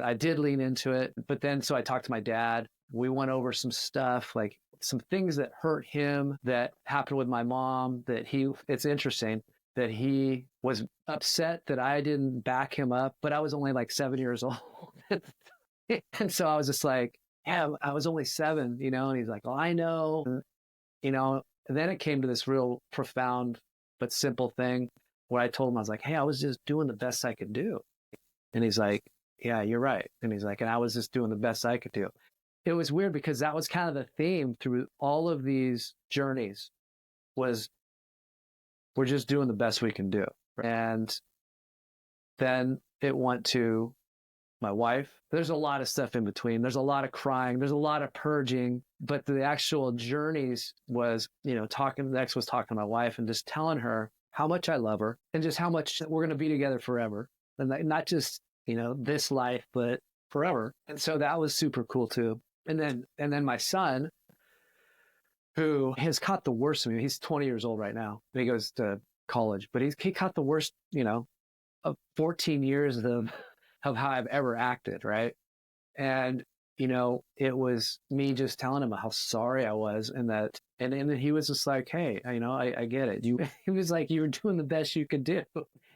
I did lean into it. But then, so I talked to my dad. We went over some stuff, like some things that hurt him that happened with my mom. It's interesting that he was upset that I didn't back him up, but I was only like 7 years old. And so I was just like, yeah, I was only 7, and he's like, well, I know, and then it came to this real profound but simple thing where I told him, I was like, hey, I was just doing the best I could do. And he's like, yeah, you're right. And he's like, and I was just doing the best I could do. It was weird because that was kind of the theme through all of these journeys was we're just doing the best we can do. And then it went to my wife. There's a lot of stuff in between. There's a lot of crying. There's a lot of purging. But the actual journeys was, next was talking to my wife and just telling her how much I love her and just how much we're going to be together forever. And not just, this life, but forever. And so that was super cool too. And then my son, who has caught the worst of me, he's 20 years old right now. He goes to college, but he caught the worst, of 14 years of how I've ever acted, right? And it was me just telling him how sorry I was, and then he was just like, hey, I get it. He was like, you were doing the best you could do,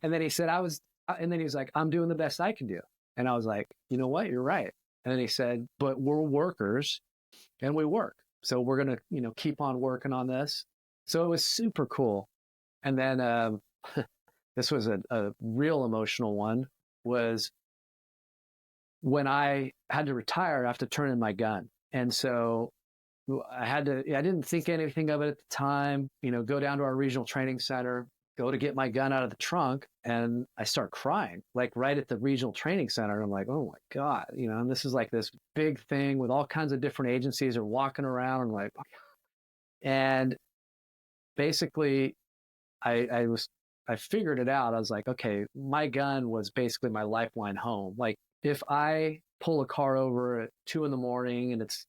and then he said and then he was like, I'm doing the best I can do, and I was like, you know what, you're right. And then he said, but we're workers, and we work, so we're gonna keep on working on this. So it was super cool, and then this was a real emotional one. Was when I had to retire after turning my gun. And so I didn't think anything of it at the time, go down to our regional training center, go to get my gun out of the trunk. And I start crying, like right at the regional training center. I'm like, oh my God, and this is like this big thing with all kinds of different agencies are walking around. And like, and basically I figured it out. I was like, okay, my gun was basically my lifeline home. Like, if I pull a car over at 2 a.m. and it's,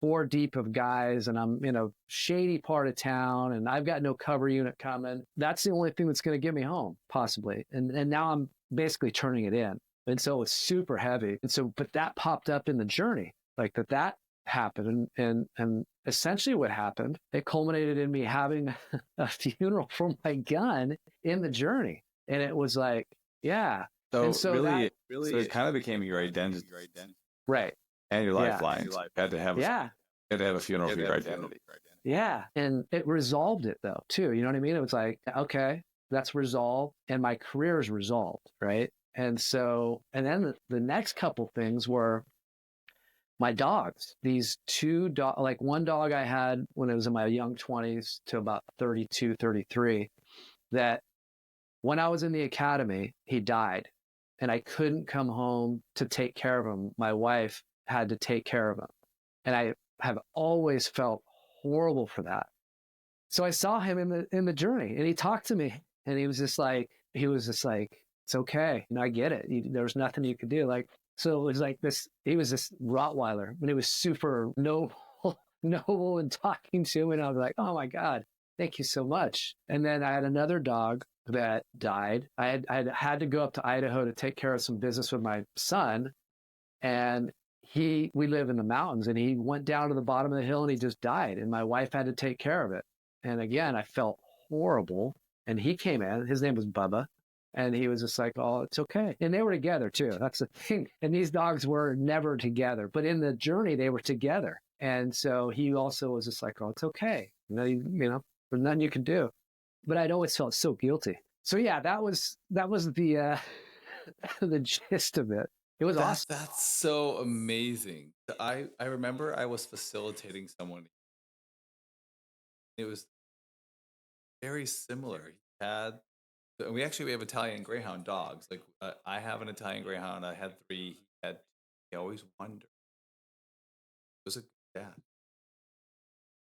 4 deep of guys and I'm in a shady part of town and I've got no cover unit coming, that's the only thing that's going to get me home, possibly. And now I'm basically turning it in. And so it's super heavy. And so, but that popped up in the journey, like that happened. And essentially what happened, it culminated in me having a funeral for my gun in the journey. And it was like, yeah. So really, so it kind of became your identity, right? And your lifeline. You had to have a funeral for your identity. Yeah, and it resolved it though too. You know what I mean? It was like, okay, that's resolved, and my career is resolved, right? And so, and then the next couple things were my dogs. These 2 dogs, like one dog I had when I was in my young 20s to about 32, 33, that when I was in the academy, he died. And I couldn't come home to take care of him. My wife had to take care of him. And I have always felt horrible for that. So I saw him in the journey, and he talked to me, and he was just like, it's okay. I get it. There was nothing you could do. Like, so it was like this, he was this Rottweiler, and he was super noble and talking to me. And I was like, oh my God, thank you so much. And then I had another dog that died. I had to go up to Idaho to take care of some business with my son. And we live in the mountains, and he went down to the bottom of the hill and he just died. And my wife had to take care of it. And again, I felt horrible. And he came in, his name was Bubba. And he was just like, oh, it's okay. And they were together too. That's the thing. And these dogs were never together, but in the journey, they were together. And so he also was just like, oh, it's okay. There's nothing you can do. But I'd always felt so guilty. So yeah, that was the the gist of it. It was awesome. That's so amazing. I remember I was facilitating someone. It was very similar. We have Italian Greyhound dogs. Like I have an Italian Greyhound. I had 3. He always wondered. It was a good dad.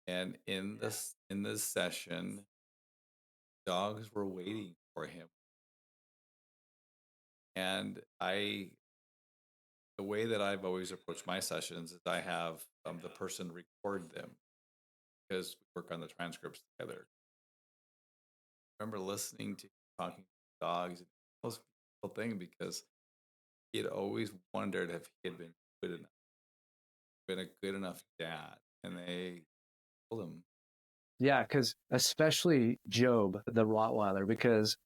And in this session, dogs were waiting for him. And the way that I've always approached my sessions is I have the person record them because we work on the transcripts together. I remember listening to you talking to dogs. whole thing because he had always wondered if he had been good enough, been a good enough dad, and they told him. Yeah, because especially Job, the Rottweiler, because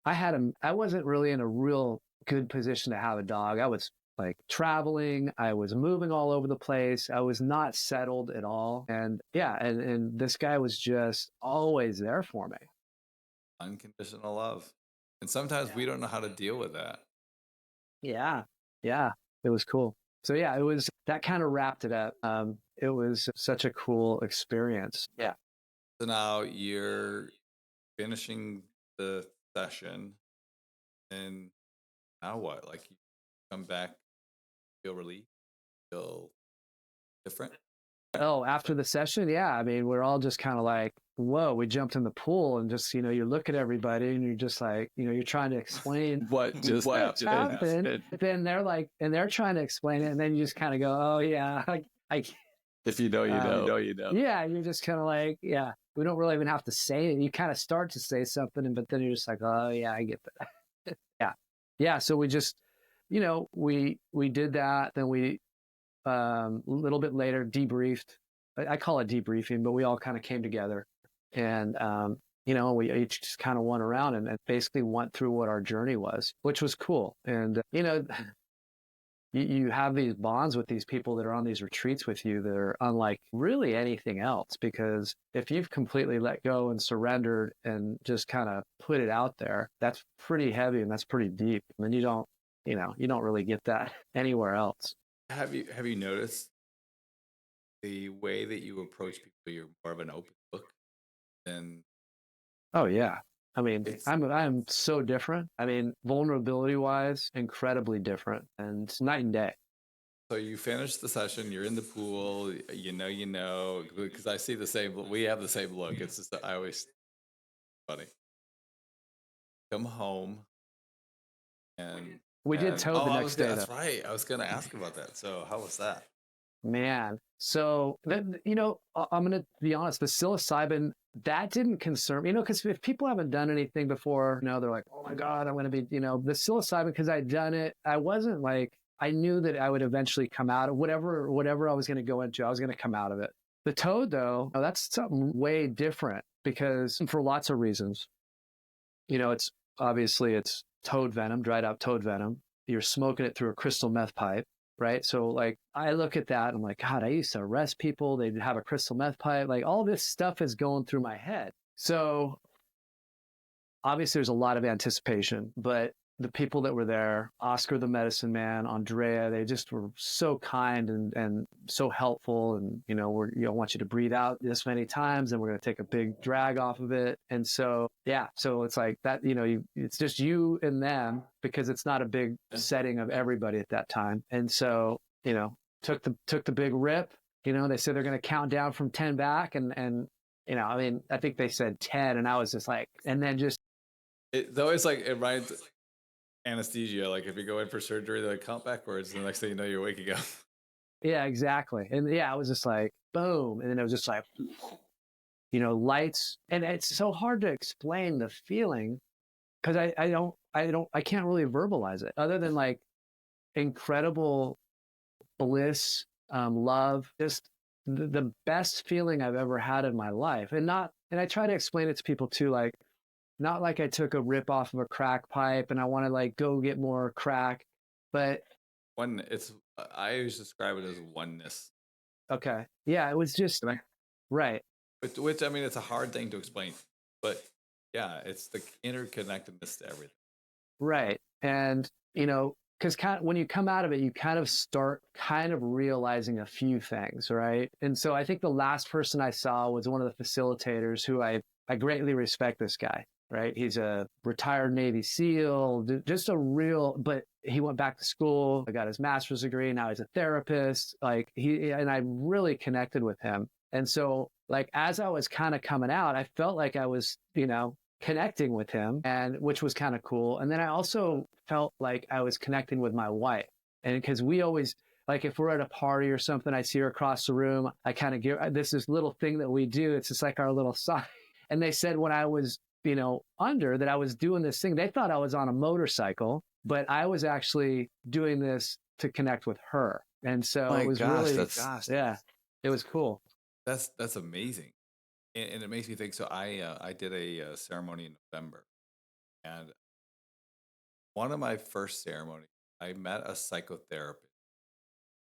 I had him, I wasn't really in a real good position to have a dog. I was like traveling, I was moving all over the place, I was not settled at all. And yeah, and this guy was just always there for me. Unconditional love. And sometimes we don't know how to deal with that. Yeah, yeah, it was cool. So yeah, it was that kind of wrapped it up. It was such a cool experience. Yeah. So now you're finishing the session, and now what? Like you come back, feel relief, feel different? Oh, after the session, yeah. I mean, we're all just kind of like, whoa, we jumped in the pool and just, you look at everybody and you're just like, you're trying to explain What just happened. But then they're like, and they're trying to explain it. And then you just kind of go, oh, yeah. If you know, you know. Yeah. You're just kind of like, yeah, we don't really even have to say it. You kind of start to say something, but then you're just like, oh, yeah, I get that. Yeah. Yeah. So we just, we did that. Then we, a little bit later debriefed. I call it debriefing, but we all kind of came together and we each just kind of went around and basically went through what our journey was, which was cool. And you have these bonds with these people that are on these retreats with you that are unlike really anything else, because if you've completely let go and surrendered and just kind of put it out there, that's pretty heavy and that's pretty deep. And you don't really get that anywhere else. Have you noticed the way that you approach people? You're more of an open book than. Oh yeah. I mean, I'm so different. I mean, vulnerability wise, incredibly different, and it's night and day. So you finish the session, you're in the pool, because I see the same. We have the same look. It's just I always funny. Come home, and we did tow the next day. That's right. I was going to ask about that. So how was that? Man, so I'm going to be honest. The psilocybin, that didn't concern me, because if people haven't done anything before, they're like, oh my God, I'm going to be, the psilocybin, because I'd done it. I wasn't like, I knew that I would eventually come out of whatever I was going to go into. I was going to come out of it. The toad, though, that's something way different, because for lots of reasons, it's toad venom, dried out toad venom. You're smoking it through a crystal meth pipe. Right. So like, I look at that and I'm like, God, I used to arrest people. They'd have a crystal meth pipe. Like all this stuff is going through my head. So obviously there's a lot of anticipation, but the people that were there, Oscar, the medicine man, Andrea, they just were so kind and so helpful. And, I want you to breathe out this many times and we're going to take a big drag off of it. And so, yeah, so it's like that, it's just you and them, because it's not a big setting of everybody at that time. And so, took the big rip, they said they're going to count down from 10 back. And, I think they said 10 and I was just like, and then just. It's always like, it reminds anesthesia, like if you go in for surgery, they count backwards, and the next thing you know, you're waking up. Yeah, exactly. And yeah, I was just like, boom. And then it was just like, lights. And it's so hard to explain the feeling, because I can't really verbalize it other than like incredible bliss, love, just the best feeling I've ever had in my life. And I try to explain it to people too, like, not like I took a rip off of a crack pipe and I want to like go get more crack, but I always describe it as oneness. Okay. Yeah, it was just right. Which I mean, it's a hard thing to explain, but yeah, it's the interconnectedness to everything. Right. And, because when you come out of it, you kind of start kind of realizing a few things, right? And so I think the last person I saw was one of the facilitators who I greatly respect this guy. Right. He's a retired Navy SEAL, just but he went back to school, got his master's degree. Now he's a therapist. Like and I really connected with him. And so like, as I was kind of coming out, I felt like I was, connecting with him, and which was kind of cool. And then I also felt like I was connecting with my wife. And because we always, like if we're at a party or something, I see her across the room, I kind of give this little thing that we do. It's just like our little sign. And they said when I was under that I was doing this thing. They thought I was on a motorcycle, but I was actually doing this to connect with her. And so it was yeah, it was cool. That's amazing. And it makes me think. So I did a ceremony in November, and one of my first ceremonies, I met a psychedelic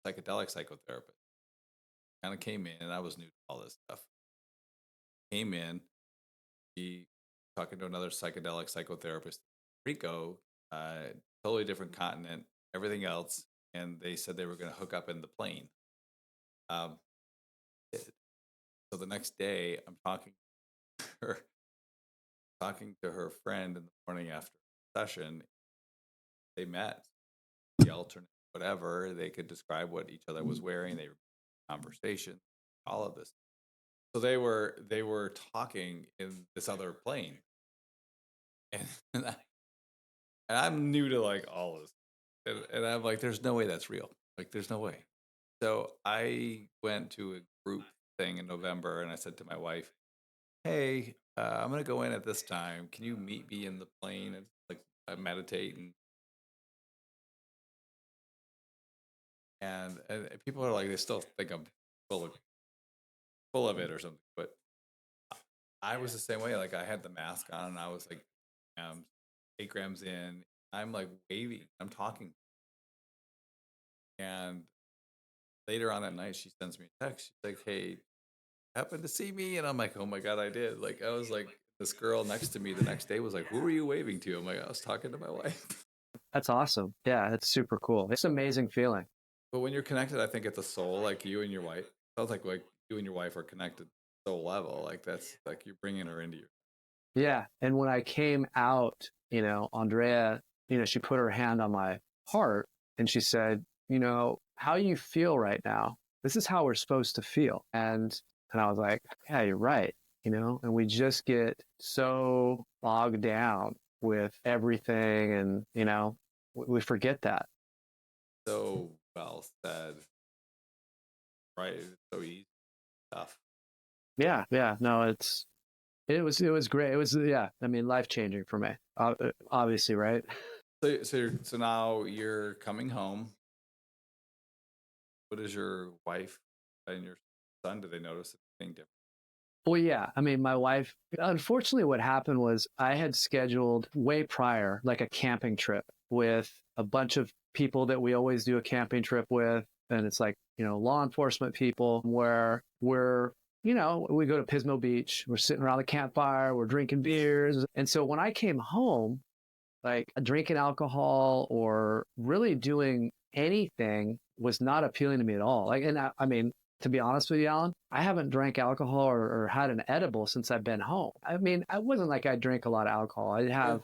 psychotherapist. Kind of came in, and I was new to all this stuff. Came in, he talking to another psychedelic psychotherapist, Rico, totally different continent, everything else, and they said they were going to hook up in the plane. So the next day, I'm talking to her friend in the morning after the session. They met, the alternate, whatever. They could describe what each other was wearing. They were conversation, all of this. So they were talking in this other plane, and I'm new to like all of this, and I'm like, there's no way that's real. Like, there's no way. So I went to a group thing in November, and I said to my wife, "Hey, I'm gonna go in at this time. Can you meet me in the plane and like meditate?" And people are like, they still think I'm full of it or something. But I was the same way. Like, I had the mask on, and I was like, 8 grams in. I'm like waving. I'm talking. And later on at night, she sends me a text. She's like, "Hey, happened to see me?" And I'm like, "Oh my God, I did." Like, I was like, this girl next to me the next day was like, "Who were you waving to?" I'm like, "I was talking to my wife." That's awesome. Yeah, that's super cool. It's an amazing feeling. But when you're connected, I think at the soul, like you and your wife, sounds like you and your wife are connected soul level. Like, that's like you're bringing her into your. Yeah. And when I came out, Andrea, she put her hand on my heart and she said, how you feel right now, this is how we're supposed to feel. And I was like, yeah, you're right. And we just get so bogged down with everything and, we forget that. So well said. Right. It's so easy stuff. Yeah. Yeah. No, it was great. It was, yeah. I mean, life-changing for me, obviously. Right. So now you're coming home. What is your wife and your son? Do they notice anything different? Well, yeah. I mean, my wife, unfortunately, what happened was I had scheduled way prior, like a camping trip with a bunch of people that we always do a camping trip with. And it's like, law enforcement people where we're, we go to Pismo Beach, we're sitting around the campfire, we're drinking beers. And so when I came home, like drinking alcohol or really doing anything was not appealing to me at all. Like, and I mean, to be honest with you, Alan, I haven't drank alcohol or had an edible since I've been home. I mean, I wasn't like I drank a lot of alcohol. I'd have,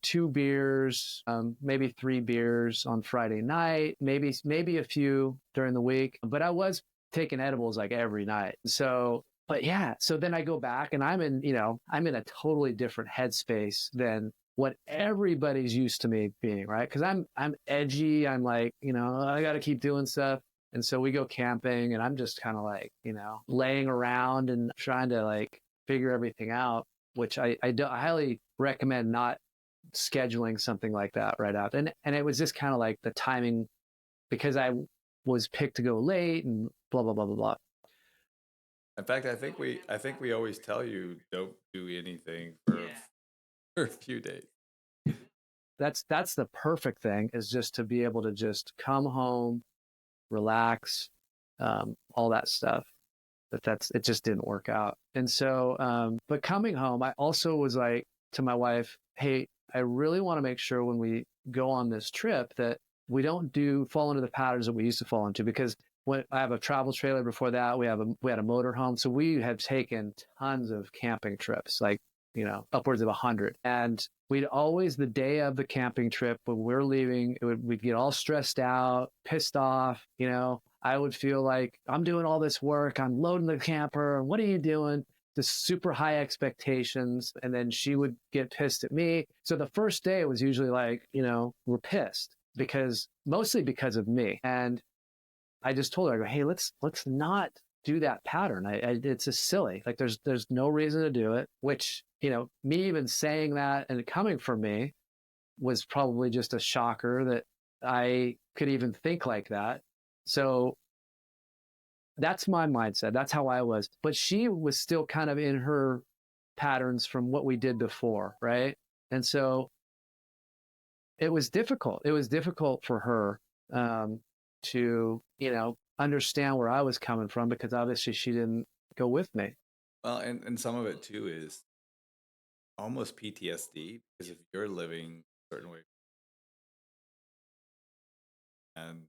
2 beers, maybe 3 beers on Friday night, maybe a few during the week. But I was taking edibles like every night. So, but yeah, so then I go back and I'm in a totally different headspace than what everybody's used to me being, right? Because I'm edgy. I'm like, I got to keep doing stuff. And so we go camping and I'm just kind of like, laying around and trying to like figure everything out, which I highly recommend not scheduling something like that right out. And it was just kind of like the timing because I was picked to go late and blah, blah, blah, blah, blah. In fact, I think we always tell you don't do anything for a few days. That's the perfect thing is just to be able to just come home, relax, all that stuff. It just didn't work out. And so, but coming home, I also was like to my wife, hey, I really want to make sure when we go on this trip that we don't fall into the patterns that we used to fall into because when I have a travel trailer before that, we had a motor home. So we have taken tons of camping trips, like, upwards of 100. And we'd always, the day of the camping trip, when we're leaving, we'd get all stressed out, pissed off. I would feel like I'm doing all this work. I'm loading the camper. And what are you doing? Just super high expectations. And then she would get pissed at me. So the first day was usually like, we're pissed mostly because of me. And I just told her, I go, hey, let's not do that pattern. It's just silly. Like there's no reason to do it, which me even saying that and it coming from me was probably just a shocker that I could even think like that. So that's my mindset. That's how I was. But she was still kind of in her patterns from what we did before, right? And so it was difficult. It was difficult for her to, understand where I was coming from because obviously she didn't go with me. Well, and some of it too is almost PTSD because if you're living a certain way and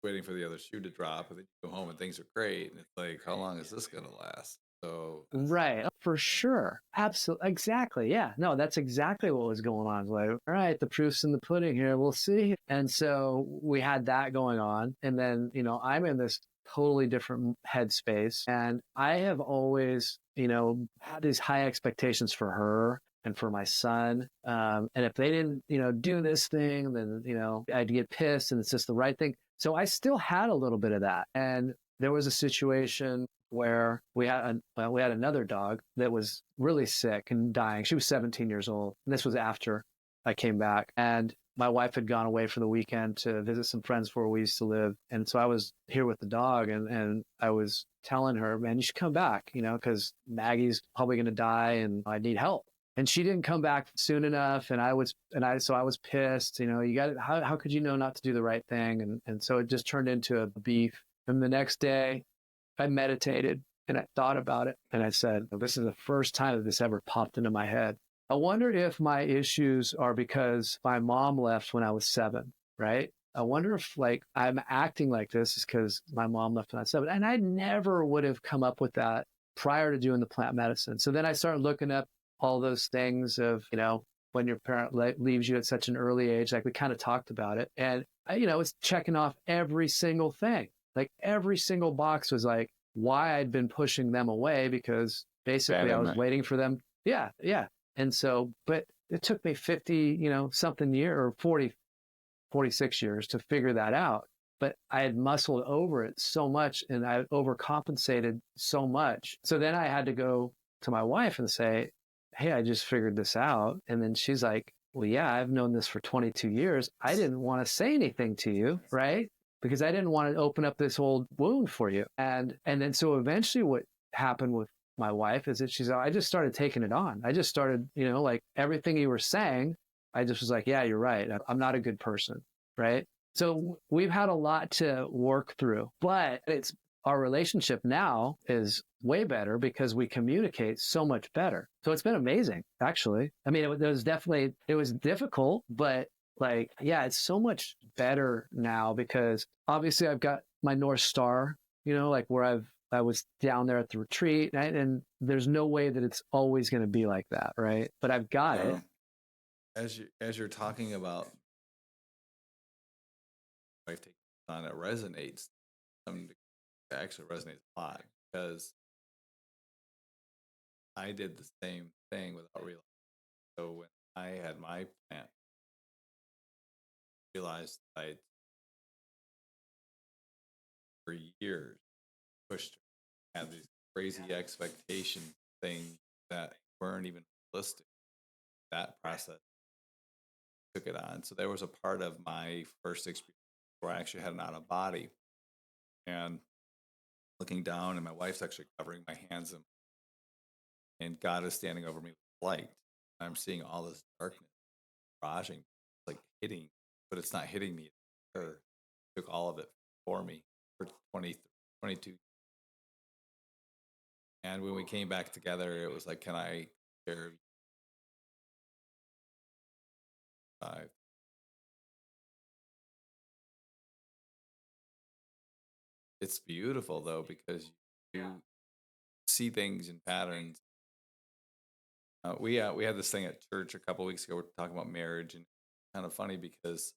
waiting for the other shoe to drop, and then you go home and things are great, and it's like, how long is this gonna last? So Right. For sure. Absolutely. Exactly. Yeah. No, that's exactly what was going on. Like, all right, the proof's in the pudding here. We'll see. And so we had that going on. And then, I'm in this totally different headspace. And I have always, had these high expectations for her and for my son. And if they didn't, do this thing, then, I'd get pissed and it's just the right thing. So I still had a little bit of that. And there was a situation where we had another dog that was really sick and dying. She was 17 years old. And this was after I came back. And my wife had gone away for the weekend to visit some friends where we used to live. And so I was here with the dog and I was telling her, man, you should come back, because Maggie's probably going to die and I need help. And she didn't come back soon enough. And I was pissed, you got it. How could you know not to do the right thing? And so it just turned into a beef. And the next day I meditated and I thought about it and I said, this is the first time that this ever popped into my head. I wonder if my issues are because my mom left when I was 7, right? I wonder if I'm acting like this is because my mom left when I was 7. And I never would have come up with that prior to doing the plant medicine. So then I started looking up all those things of, when your parent leaves you at such an early age, like we kind of talked about it. And, it's checking off every single thing. Like every single box was like why I'd been pushing them away because basically I was waiting for them. Yeah. Yeah. And so, but it took me 50, something year or 40, 46 years to figure that out. But I had muscled over it so much and I overcompensated so much. So then I had to go to my wife and say, hey, I just figured this out. And then she's like, well, yeah, I've known this for 22 years. I didn't want to say anything to you, right? Because I didn't want to open up this old wound for you. And then so eventually what happened with my wife is that I just started taking it on. I just started, like everything you were saying, I just was like, yeah, you're right. I'm not a good person, right? So we've had a lot to work through, but our relationship now is way better because we communicate so much better. So it's been amazing, actually. I mean, it was difficult, but it's so much better now because obviously I've got my North Star, where I was down there at the retreat and there's no way that it's always going to be like that. Right. But I've got it. As you're talking about life taking on, it resonates. It actually resonates a lot because I did the same thing without realizing. So when I had my plant, I realized I for years pushed her, had these crazy expectation things that weren't even realistic. That process took it on. So there was a part of my first experience where I actually had an out of body and looking down, and my wife's actually covering my hands, and God is standing over me with light. I'm seeing all this darkness barraging, like hitting, but it's not hitting me. Her took all of it for me for 20, 22. And when we came back together, it was like, can I share 5? It's beautiful though because you see things in patterns. We had this thing at church a couple weeks ago. We're talking about marriage, and kind of funny because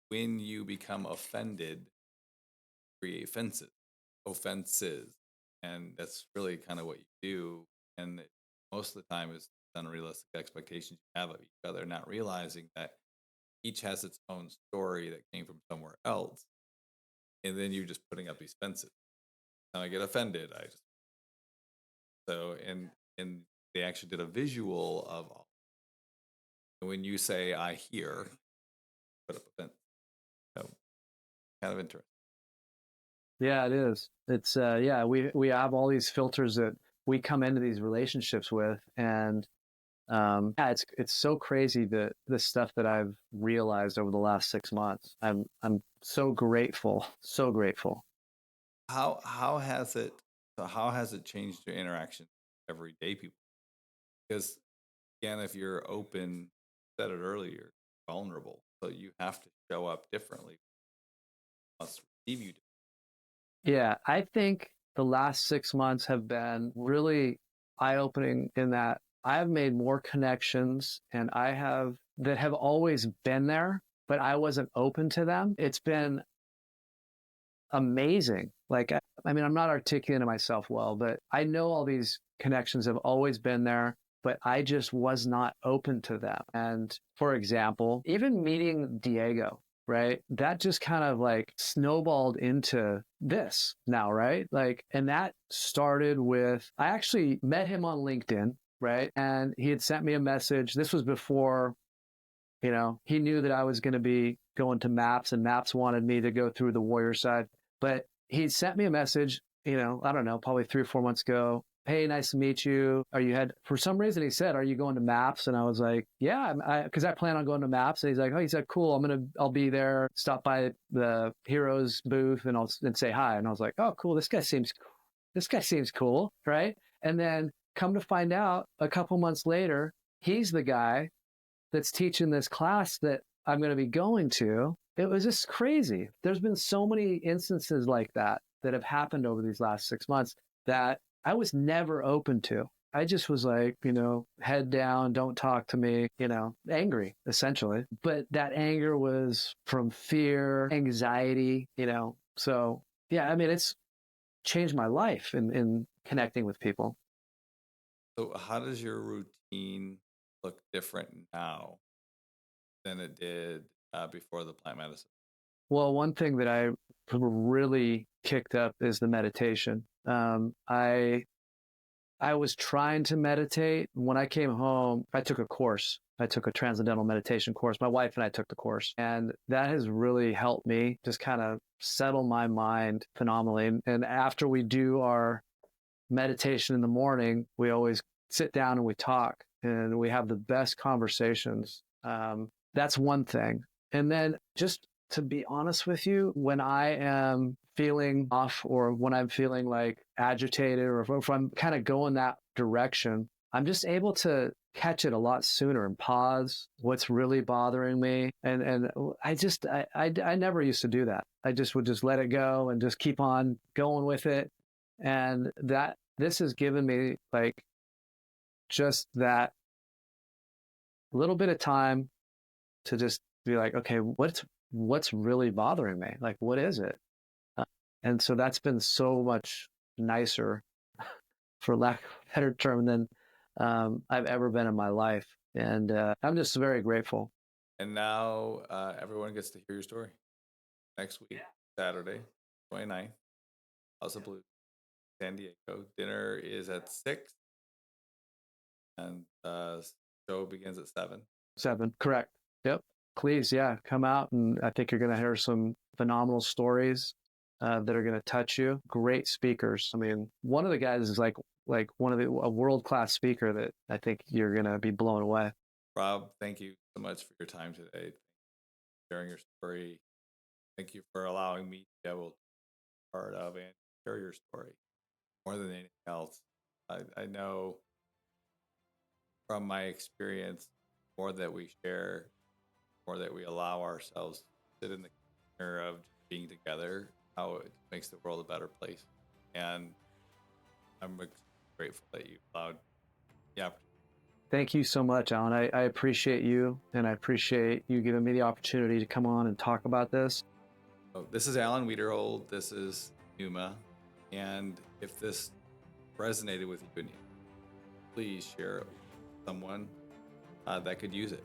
when you become offended, create offenses, and that's really kind of what you do. And most of the time, is unrealistic expectations you have of each other, not realizing that each has its own story that came from somewhere else, and then you're just putting up these fences. And I get offended. I just so and they actually did a visual of all. And when you say I hear, put up a so, kind of interesting. Yeah, it is. It's yeah, we have all these filters that we come into these relationships with, and yeah, it's so crazy the stuff that I've realized over the last 6 months. I'm so grateful, so grateful. How has it how has it changed your interaction with everyday people? Because again, if you're open, said it earlier, vulnerable, so you have to show up differently. Must receive you. Yeah, I think the last 6 months have been really eye-opening in that I have made more connections and I have that have always been there, but I wasn't open to them. It's been amazing. Like, I mean, I'm not articulating myself well, but I know all these connections have always been there, but I just was not open to them. And for example, even meeting Diego, right? That just kind of like snowballed into this now, right? Like, and that started with, I actually met him on LinkedIn, right? And he had sent me a message. This was before, he knew that I was going to be going to MAPS, and MAPS wanted me to go through the warrior side. But he sent me a message, I don't know, probably 3 or 4 months ago. Hey, nice to meet you. For some reason he said, are you going to MAPS? And I was like, yeah, because I plan on going to MAPS. And he's like, oh, he said, cool. I'll be there, stop by the Heroes booth and say hi. And I was like, oh, cool. This guy seems cool. Right. And then come to find out a couple months later, he's the guy that's teaching this class that I'm going to be going to. It was just crazy. There's been so many instances like that have happened over these last 6 months that I was never open to. I just was like, head down, don't talk to me, angry, essentially. But that anger was from fear, anxiety, So, yeah, I mean, it's changed my life in connecting with people. So how does your routine look different now than it did before the plant medicine? Well, one thing that I really kicked up is the meditation. I was trying to meditate. When I came home, I took a course. I took a transcendental meditation course. My wife and I took the course, and that has really helped me just kind of settle my mind phenomenally. And after we do our meditation in the morning, we always sit down and we talk, and we have the best conversations. That's one thing. And then just to be honest with you, when I am feeling off or when I'm feeling like agitated or if I'm kind of going that direction, I'm just able to catch it a lot sooner and pause what's really bothering me. And I never used to do that. I just would just let it go and just keep on going with it. And this has given me like just that little bit of time to just be like, okay, what's really bothering me? Like, what is it? And so that's been so much nicer, for lack of a better term, than I've ever been in my life. And I'm just very grateful. And now everyone gets to hear your story next week, Saturday, 29th, House of Blues, San Diego. Dinner is at 6, and show begins at 7. 7, correct. Yep. Please, yeah, come out, and I think you're going to hear some phenomenal stories that are going to touch you. Great speakers. I mean, one of the guys is like a world-class speaker that I think you're going to be blown away. Rob, thank you so much for your time today. Thank you for sharing your story. Thank you for allowing me to be able to be part of and share your story. More than anything else, I know from my experience, more that we share, more that we allow ourselves to sit in the corner of being together, how it makes the world a better place. And I'm grateful that you allowed the opportunity. Thank you so much, Alan. I appreciate you, and I appreciate you giving me the opportunity to come on and talk about this. So this is Alan Wiederhold. This is Neuma. And if this resonated with you, please share it with someone that could use it.